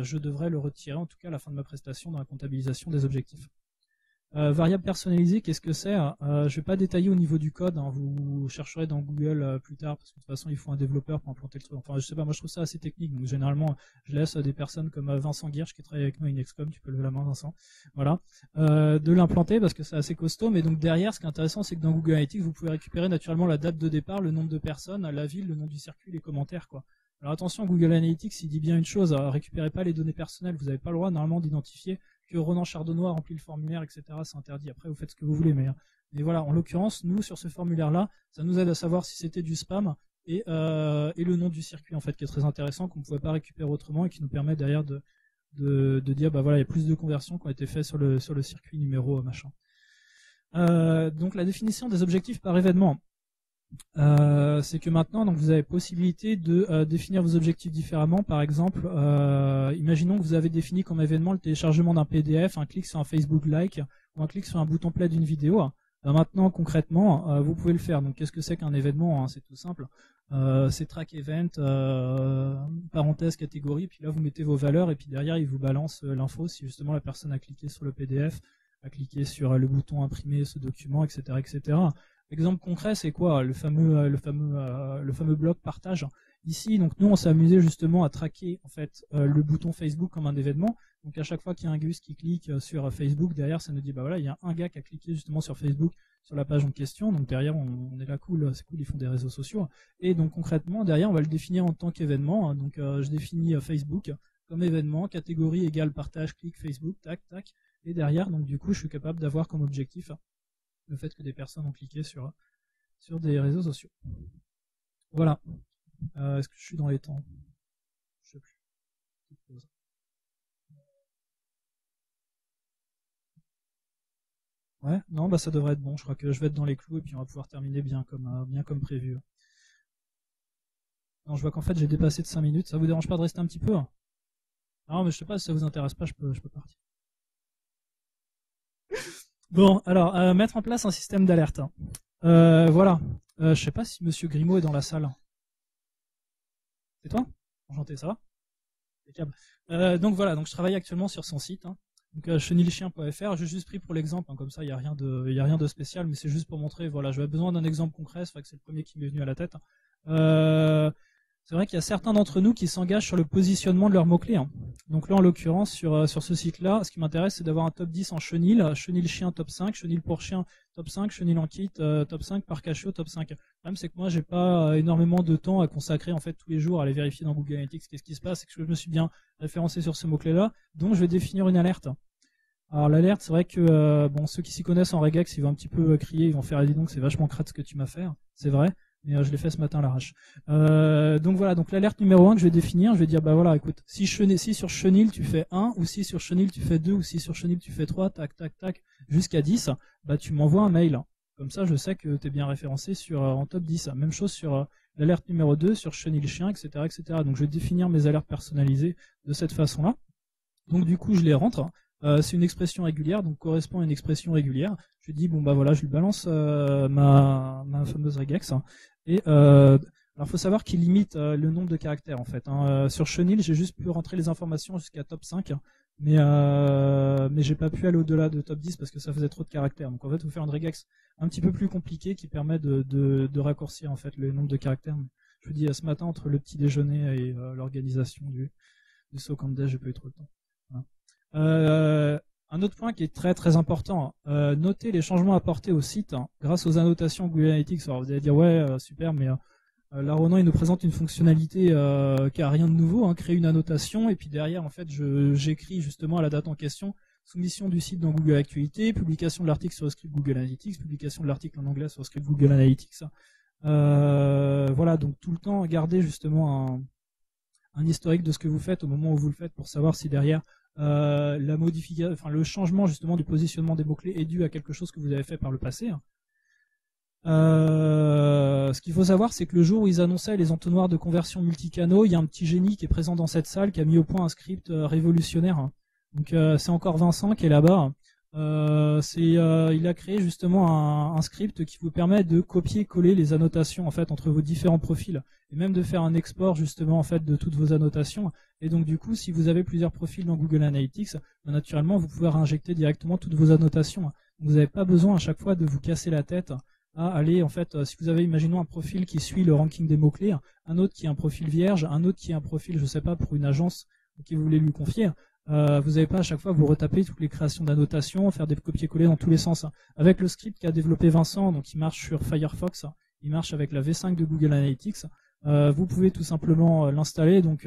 je devrais le retirer en tout cas à la fin de ma prestation dans la comptabilisation des objectifs. Variable personnalisée, qu'est-ce que c'est? Je vais pas détailler au niveau du code, hein, vous chercherez dans Google plus tard, parce que de toute façon il faut un développeur pour implanter le truc. Enfin je sais pas, moi je trouve ça assez technique, donc généralement je laisse des personnes comme Vincent Guirch qui travaille avec moi à Inexcom, tu peux lever la main Vincent, voilà, de l'implanter parce que c'est assez costaud, mais donc derrière ce qui est intéressant c'est que dans Google Analytics vous pouvez récupérer naturellement la date de départ, le nombre de personnes, la ville, le nom du circuit, les commentaires quoi. Alors attention, Google Analytics il dit bien une chose, récupérez pas les données personnelles, vous n'avez pas le droit normalement d'identifier que Ronan Chardonnois remplit le formulaire, etc. C'est interdit. Après, vous faites ce que vous voulez, mais voilà. En l'occurrence, nous sur ce formulaire-là, ça nous aide à savoir si c'était du spam et le nom du circuit en fait, qui est très intéressant, qu'on ne pouvait pas récupérer autrement et qui nous permet derrière de dire, bah voilà, il y a plus de conversions qui ont été faites sur le circuit numéro machin. Donc la définition des objectifs par événement. C'est que maintenant donc vous avez possibilité de définir vos objectifs différemment. Par exemple, imaginons que vous avez défini comme événement le téléchargement d'un PDF, un clic sur un Facebook like ou un clic sur un bouton play d'une vidéo. Maintenant concrètement vous pouvez le faire. Donc qu'est-ce que c'est qu'un événement? C'est tout simple, c'est track event, parenthèse catégorie, puis là vous mettez vos valeurs et puis derrière il vous balance l'info si justement la personne a cliqué sur le PDF, a cliqué sur le bouton imprimer ce document, etc., etc. Exemple concret, c'est quoi? Le fameux bloc partage. Ici, donc nous, on s'est amusé justement à traquer en fait le bouton Facebook comme un événement. Donc à chaque fois qu'il y a un Gus qui clique sur Facebook, derrière, ça nous dit bah voilà, il y a un gars qui a cliqué justement sur Facebook sur la page en question. Donc derrière, on est là cool, c'est cool, ils font des réseaux sociaux. Et donc concrètement, derrière, on va le définir en tant qu'événement. Donc je définis Facebook comme événement, catégorie égale partage, clic Facebook, tac, tac. Et derrière, donc du coup, je suis capable d'avoir comme objectif le fait que des personnes ont cliqué sur des réseaux sociaux. Voilà. Est-ce que je suis dans les temps? Je sais plus. Ouais, non, bah ça devrait être bon. Je crois que je vais être dans les clous et puis on va pouvoir terminer bien comme prévu. Non, je vois qu'en fait j'ai dépassé de 5 minutes. Ça vous dérange pas de rester un petit peu? Non, mais je sais pas si ça vous intéresse pas, je peux partir. Bon, alors, mettre en place un système d'alerte. Voilà. Je sais pas si Monsieur Grimaud est dans la salle. C'est toi? Enchanté, ça va? Donc voilà, donc je travaille actuellement sur son site. Donc chenilchien.fr, j'ai juste pris pour l'exemple, comme ça il y a rien de spécial, mais c'est juste pour montrer. Voilà, j'avais besoin d'un exemple concret, c'est vrai que c'est le premier qui m'est venu à la tête. C'est vrai qu'il y a certains d'entre nous qui s'engagent sur le positionnement de leurs mots-clés. Donc là, en l'occurrence, sur ce site-là, ce qui m'intéresse, c'est d'avoir un top 10 en chenil, chenil chien top 5, chenil pour chien top 5, chenil en kit top 5, par cachot top 5. Le problème, c'est que moi, j'ai pas énormément de temps à consacrer en fait tous les jours à aller vérifier dans Google Analytics qu'est-ce qui se passe, c'est que je me suis bien référencé sur ce mot-clé-là, donc je vais définir une alerte. Alors l'alerte, c'est vrai que ceux qui s'y connaissent en regex, ils vont un petit peu crier, ils vont faire dis donc c'est vachement crade ce que tu m'as fait, c'est vrai. Mais je l'ai fait ce matin à l'arrache. Donc voilà, donc l'alerte numéro 1 que je vais définir, je vais dire bah voilà, écoute, si sur chenil tu fais 1, ou si sur chenil tu fais 2, ou si sur chenil tu fais 3, tac tac tac, jusqu'à 10, bah tu m'envoies un mail. Comme ça je sais que tu es bien référencé en top 10. Même chose sur l'alerte numéro 2 sur chenille chien, etc., etc. Donc je vais définir mes alertes personnalisées de cette façon-là. Donc du coup je les rentre. C'est une expression régulière, donc correspond à une expression régulière. Je dis bon bah voilà, je lui balance ma fameuse regex. Et alors faut savoir qu'il limite le nombre de caractères en fait. Sur chenille, j'ai juste pu rentrer les informations jusqu'à top 5, mais j'ai pas pu aller au-delà de top 10 parce que ça faisait trop de caractères. Donc en fait, faut faire une regex un petit peu plus compliquée qui permet de raccourcir en fait le nombre de caractères. Je vous dis ce matin entre le petit déjeuner et l'organisation du SOC en j'ai pas eu trop de temps. Un autre point qui est très très important, notez les changements apportés au site grâce aux annotations Google Analytics. Alors vous allez dire ouais super, mais là Ronan il nous présente une fonctionnalité qui a rien de nouveau, créer une annotation et puis derrière en fait j'écris justement à la date en question soumission du site dans Google Actualités, publication de l'article sur le script Google Analytics, publication de l'article en anglais sur le script Google Analytics. Voilà, donc tout le temps garder justement un historique de ce que vous faites au moment où vous le faites pour savoir si derrière la modification, enfin le changement justement du positionnement des mots-clés est dû à quelque chose que vous avez fait par le passé. Ce qu'il faut savoir, c'est que le jour où ils annonçaient les entonnoirs de conversion multicanaux, il y a un petit génie qui est présent dans cette salle qui a mis au point un script révolutionnaire. Donc c'est encore Vincent qui est là-bas. Il a créé justement un script qui vous permet de copier-coller les annotations en fait entre vos différents profils et même de faire un export justement en fait de toutes vos annotations. Et donc du coup, si vous avez plusieurs profils dans Google Analytics, naturellement vous pouvez injecter directement toutes vos annotations. Donc, vous n'avez pas besoin à chaque fois de vous casser la tête à aller en fait, si vous avez imaginons un profil qui suit le ranking des mots-clés, un autre qui est un profil vierge, un autre qui est un profil, je sais pas, pour une agence qui vous voulez lui confier. Vous n'avez pas à chaque fois vous retaper toutes les créations d'annotations, faire des copier-coller dans tous les sens. Avec le script qu'a développé Vincent, donc il marche sur Firefox, il marche avec la V5 de Google Analytics, vous pouvez tout simplement l'installer. Donc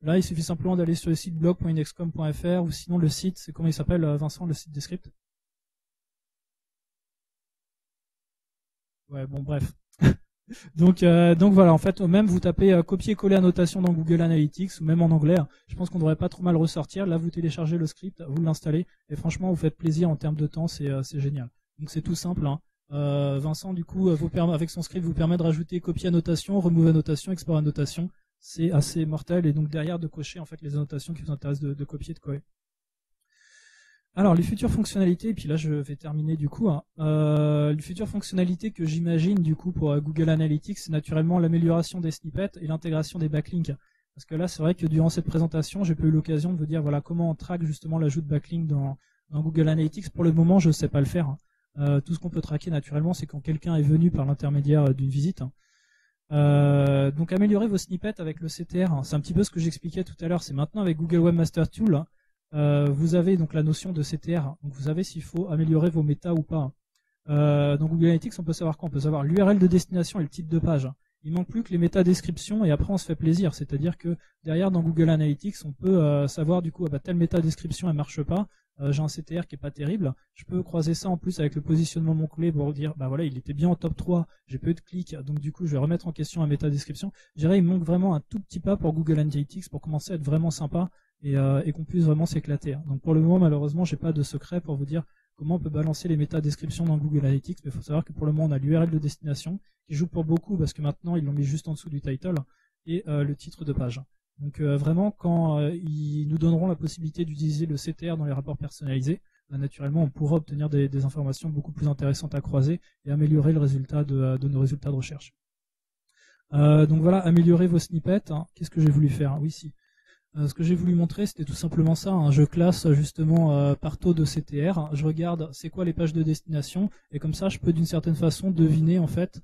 là, il suffit simplement d'aller sur le site blog.inexcom.fr ou sinon le site, c'est comment il s'appelle Vincent, le site des scripts? Ouais, bon bref. Donc voilà, en fait, même vous tapez copier-coller annotation dans Google Analytics ou même en anglais, je pense qu'on devrait pas trop mal ressortir. Là, vous téléchargez le script, vous l'installez et franchement, vous faites plaisir en termes de temps, c'est génial. Donc c'est tout simple. Vincent, du coup, avec son script, vous permet de rajouter copie annotation, remove annotation, export annotation. C'est assez mortel et donc derrière de cocher en fait les annotations qui vous intéressent de copier, de coller. Alors, les futures fonctionnalités, et puis là je vais terminer du coup, les futures fonctionnalités que j'imagine du coup pour Google Analytics, c'est naturellement l'amélioration des snippets et l'intégration des backlinks. Parce que là, c'est vrai que durant cette présentation, j'ai pas eu l'occasion de vous dire voilà comment on traque justement l'ajout de backlinks dans Google Analytics. Pour le moment, je sais pas le faire. Tout ce qu'on peut traquer naturellement, c'est quand quelqu'un est venu par l'intermédiaire d'une visite. Donc améliorer vos snippets avec le CTR, c'est un petit peu ce que j'expliquais tout à l'heure, c'est maintenant avec Google Webmaster Tool. Vous avez donc la notion de CTR, donc vous savez s'il faut améliorer vos méta ou pas. Dans Google Analytics, on peut savoir quoi? On peut savoir l'URL de destination et le titre de page. Il manque plus que les métadescriptions et après on se fait plaisir. C'est-à-dire que derrière dans Google Analytics, on peut savoir du coup telle métadescription elle marche pas. J'ai un CTR qui est pas terrible. Je peux croiser ça en plus avec le positionnement mot-clé pour dire bah voilà il était bien en top 3, j'ai peu de clics, donc du coup je vais remettre en question la métadescription. Je dirais il manque vraiment un tout petit pas pour Google Analytics pour commencer à être vraiment sympa et qu'on puisse vraiment s'éclater. Donc pour le moment malheureusement j'ai pas de secret pour vous dire comment on peut balancer les métadescriptions dans Google Analytics, mais il faut savoir que pour le moment on a l'URL de destination qui joue pour beaucoup parce que maintenant ils l'ont mis juste en dessous du title et le titre de page. Donc vraiment quand ils nous donneront la possibilité d'utiliser le CTR dans les rapports personnalisés, naturellement on pourra obtenir des informations beaucoup plus intéressantes à croiser et améliorer le résultat de nos résultats de recherche. Donc voilà, améliorer vos snippets. Qu'est-ce que j'ai voulu faire? Oui, si. Ce que j'ai voulu montrer, c'était tout simplement ça. Je classe justement par taux de CTR. Je regarde c'est quoi les pages de destination et comme ça, je peux d'une certaine façon deviner en fait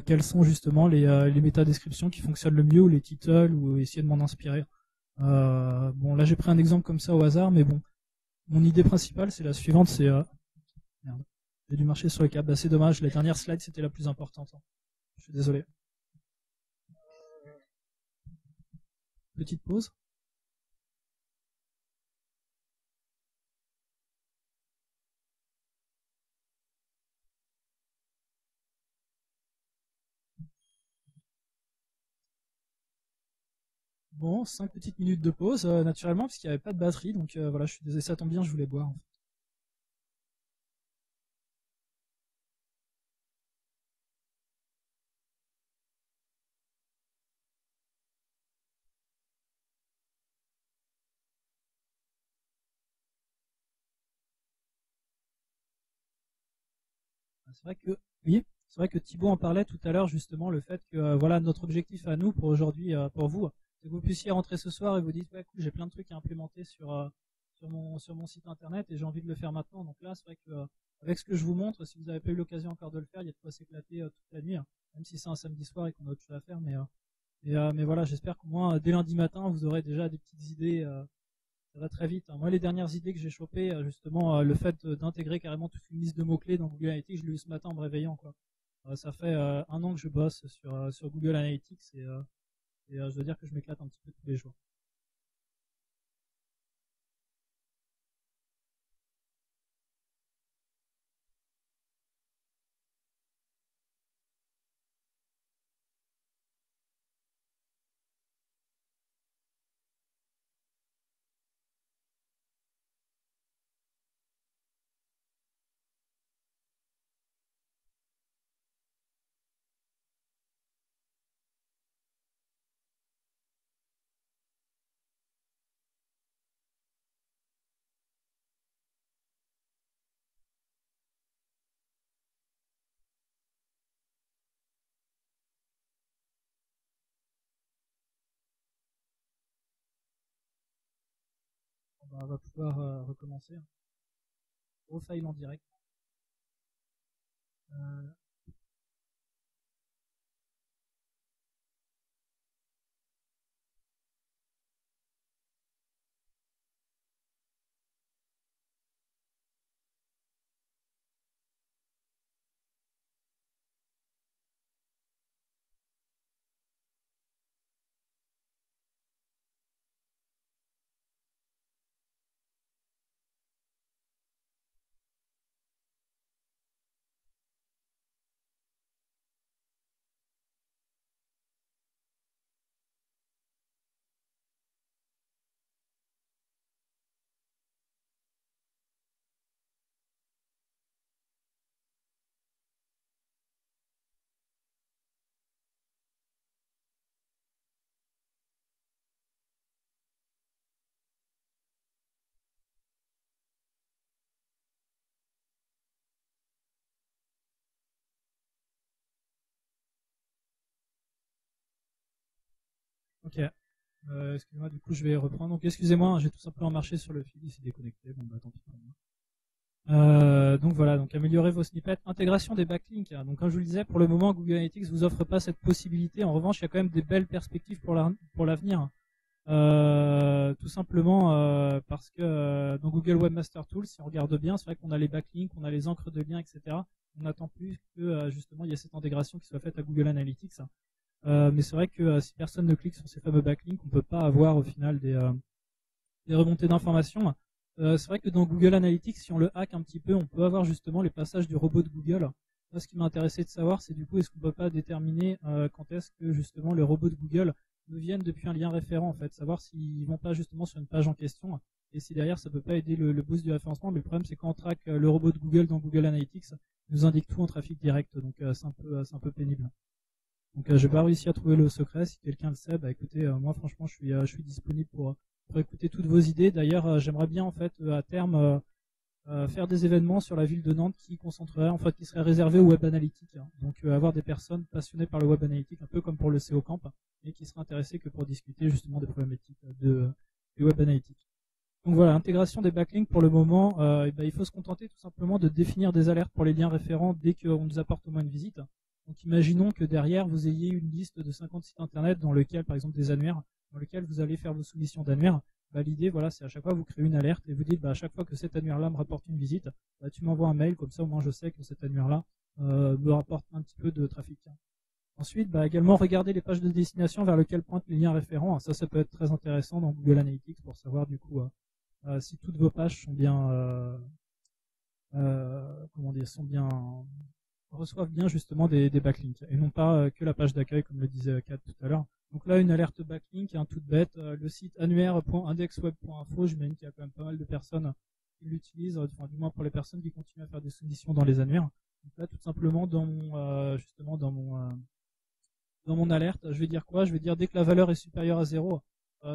quelles sont justement les métadescriptions qui fonctionnent le mieux ou les titles ou essayer de m'en inspirer. Bon, là j'ai pris un exemple comme ça au hasard, mais bon, mon idée principale c'est la suivante, c'est merde, j'ai dû marcher sur le câble. C'est dommage. La dernière slide c'était la plus importante. Je suis désolé. Petite pause. Bon, 5 petites minutes de pause, naturellement, parce qu'il n'y avait pas de batterie, donc voilà, je suis désolé, ça tombe bien, je voulais boire. En fait. C'est vrai que oui, c'est vrai que Thibaut en parlait tout à l'heure justement le fait que voilà notre objectif à nous pour aujourd'hui, pour vous, c'est que vous puissiez rentrer ce soir et vous dites ouais cool, j'ai plein de trucs à implémenter sur mon site internet et j'ai envie de le faire maintenant. Donc là c'est vrai que avec ce que je vous montre, si vous n'avez pas eu l'occasion encore de le faire, il y a de quoi s'éclater toute la nuit, hein, même si c'est un samedi soir et qu'on a autre chose à faire. Mais voilà, j'espère qu'au moins dès lundi matin vous aurez déjà des petites idées. Ça va très vite, hein. Moi, les dernières idées que j'ai chopées, justement, le fait d'intégrer carrément toute une liste de mots-clés dans Google Analytics, je l'ai eu ce matin en me réveillant, quoi. Ça fait 1 an que je bosse sur Google Analytics et je dois dire que je m'éclate un petit peu tous les jours. On va pouvoir recommencer. Gros file en direct. Euh, ok. Excusez-moi, du coup, je vais reprendre. Donc, excusez-moi, hein, j'ai tout simplement marché sur le fil, il s'est déconnecté. Bon, bah, tant pis. Donc voilà, donc améliorer vos snippets, intégration des backlinks, hein. Donc comme je vous le disais, pour le moment Google Analytics vous offre pas cette possibilité. En revanche, il y a quand même des belles perspectives pour l'avenir. Tout simplement parce que dans Google Webmaster Tools, si on regarde bien, c'est vrai qu'on a les backlinks, on a les encres de liens, etc. On n'attend plus que justement il y ait cette intégration qui soit faite à Google Analytics. Mais c'est vrai que si personne ne clique sur ces fameux backlinks, on peut pas avoir au final des remontées d'informations. C'est vrai que dans Google Analytics, si on le hack un petit peu, on peut avoir justement les passages du robot de Google. Moi, ce qui m'a intéressé de savoir, c'est du coup, est-ce qu'on peut pas déterminer quand est-ce que justement les robots de Google nous viennent depuis un lien référent, en fait, savoir s'ils vont pas justement sur une page en question, et si derrière ça peut pas aider le boost du référencement. Mais le problème, c'est quand on traque le robot de Google dans Google Analytics, il nous indique tout en trafic direct, donc c'est un peu pénible. Donc j'ai pas réussi à trouver le secret. Si quelqu'un le sait, bah écoutez, moi franchement, je suis disponible pour écouter toutes vos idées. D'ailleurs, j'aimerais bien en fait à terme faire des événements sur la ville de Nantes qui concentreraient, en fait, qui seraient réservés au web analytique, hein. Donc avoir des personnes passionnées par le web analytique, un peu comme pour le SEO Camp, et qui seraient intéressées que pour discuter justement des problématiques du web analytique. Donc voilà, intégration des backlinks pour le moment, il faut se contenter tout simplement de définir des alertes pour les liens référents dès qu'on nous apporte au moins une visite. Donc imaginons que derrière vous ayez une liste de 50 sites internet dans lequel, par exemple des annuaires, dans lequel vous allez faire vos soumissions d'annuaires. Bah, l'idée, voilà, c'est à chaque fois vous créez une alerte et vous dites, bah, à chaque fois que cet annuaire-là me rapporte une visite, bah, tu m'envoies un mail, comme ça au moins je sais que cet annuaire-là me rapporte un petit peu de trafic. Ensuite, bah, également regarder les pages de destination vers lesquelles pointent les liens référents. Ça peut être très intéressant dans Google Analytics pour savoir du coup si toutes vos pages sont bien, comment dire, sont bien reçoivent bien justement des backlinks et non pas que la page d'accueil comme le disait Kat tout à l'heure. Donc là une alerte backlink, un toute bête, le site annuaire.indexweb.info, j'imagine qu'il y a quand même pas mal de personnes qui l'utilisent, enfin du moins pour les personnes qui continuent à faire des soumissions dans les annuaires. Donc là tout simplement dans mon justement dans mon alerte, je vais dire quoi? Je vais dire dès que la valeur est supérieure à 0,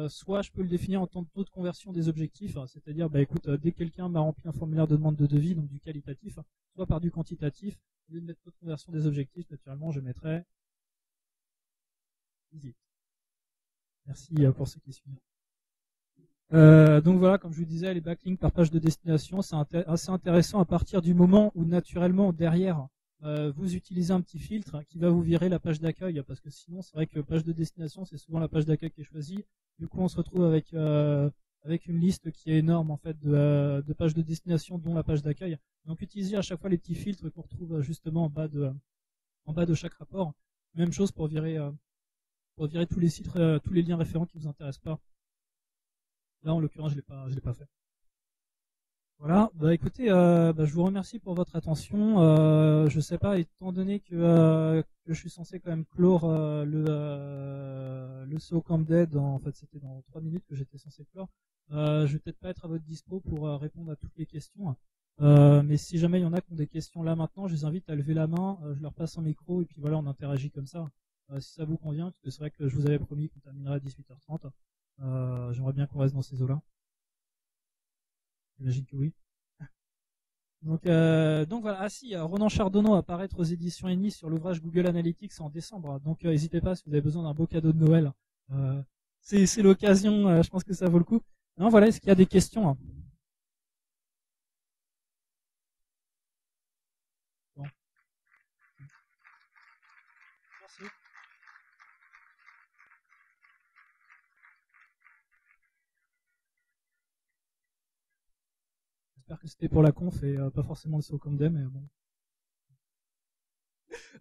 soit je peux le définir en tant que taux de conversion des objectifs, c'est-à-dire, bah écoute, dès que quelqu'un m'a rempli un formulaire de demande de devis, donc du qualitatif, soit par du quantitatif. Au lieu de mettre taux de conversion des objectifs, naturellement, je mettrai visite. Merci pour ceux qui suivent. Donc voilà, comme je vous disais, les backlinks par page de destination, c'est assez intéressant à partir du moment où naturellement derrière vous utilisez un petit filtre qui va vous virer la page d'accueil, parce que sinon c'est vrai que page de destination c'est souvent la page d'accueil qui est choisie. Du coup on se retrouve avec une liste qui est énorme en fait de pages de destination dont la page d'accueil. Donc utilisez à chaque fois les petits filtres qu'on retrouve justement en bas de chaque rapport. Même chose pour virer tous les sites, tous les liens référents qui vous intéressent pas. Là, en l'occurrence, je l'ai pas fait. Voilà. Bah, écoutez, je vous remercie pour votre attention. Je sais pas, étant donné que je suis censé quand même clore le SEO Camp Dead, en fait, c'était dans 3 minutes que j'étais censé clore. Je vais peut-être pas être à votre dispo pour répondre à toutes les questions. Mais si jamais il y en a qui ont des questions là maintenant, je les invite à lever la main. Je leur passe un micro et puis voilà, on interagit comme ça. Si ça vous convient, parce que c'est vrai que je vous avais promis qu'on terminerait à 18h30. J'aimerais bien qu'on reste dans ces eaux-là. J'imagine que oui. Donc voilà. Ah si, Ronan Chardonneau va apparaître aux éditions Eni sur l'ouvrage Google Analytics en décembre. Donc n'hésitez pas si vous avez besoin d'un beau cadeau de Noël. C'est l'occasion. Je pense que ça vaut le coup. Non, voilà. Est-ce qu'il y a des questions? Bon. Merci. J'espère que c'était pour la conf et pas forcément le SEO comme mais bon.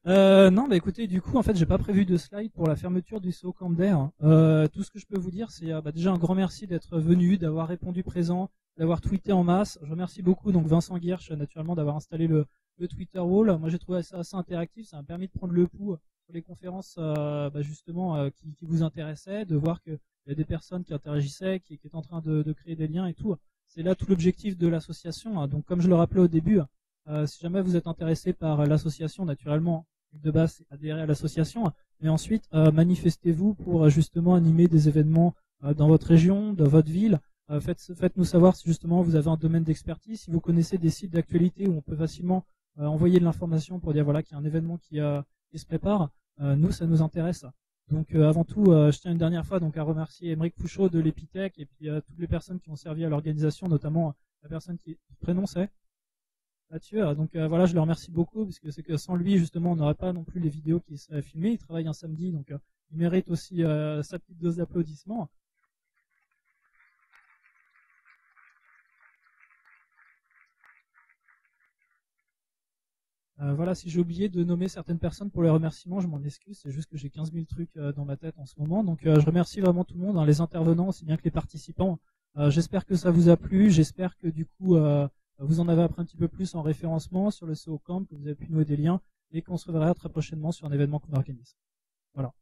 Non, bah écoutez, du coup, en fait, j'ai pas prévu de slide pour la fermeture du SEO Camp d'Air. Tout ce que je peux vous dire, c'est déjà un grand merci d'être venu, d'avoir répondu présent, d'avoir tweeté en masse. Je remercie beaucoup donc Vincent Guierch, naturellement, d'avoir installé le Twitter Wall. Moi, j'ai trouvé ça assez interactif. Ça m'a permis de prendre le pouls sur les conférences, justement, qui vous intéressaient, de voir qu'il y a des personnes qui interagissaient, qui étaient en train de créer des liens et tout. C'est là tout l'objectif de l'association. Donc, comme je le rappelais au début, si jamais vous êtes intéressé par l'association, naturellement, de base, c'est adhérer à l'association, mais ensuite manifestez-vous pour justement animer des événements dans votre région, dans votre ville. Faites-nous savoir si justement vous avez un domaine d'expertise, si vous connaissez des sites d'actualité où on peut facilement envoyer de l'information pour dire voilà qu'il y a un événement qui se prépare. Nous, ça nous intéresse. Donc avant tout, je tiens une dernière fois donc à remercier Émeric Fouchot de l'Epitech et puis toutes les personnes qui ont servi à l'organisation, notamment la personne qui prénom c'est Mathieu. Donc voilà, je le remercie beaucoup parce que c'est que sans lui justement on n'aurait pas non plus les vidéos qui seraient filmées. Il travaille un samedi donc il mérite aussi sa petite dose d'applaudissements. Voilà, si j'ai oublié de nommer certaines personnes pour les remerciements, je m'en excuse, c'est juste que j'ai 15 000 trucs dans ma tête en ce moment. Donc je remercie vraiment tout le monde, hein, les intervenants aussi bien que les participants. J'espère que ça vous a plu, j'espère que du coup vous en avez appris un petit peu plus en référencement sur le SEO Camp, que vous avez pu nouer des liens et qu'on se reverra très prochainement sur un événement qu'on organise. Voilà.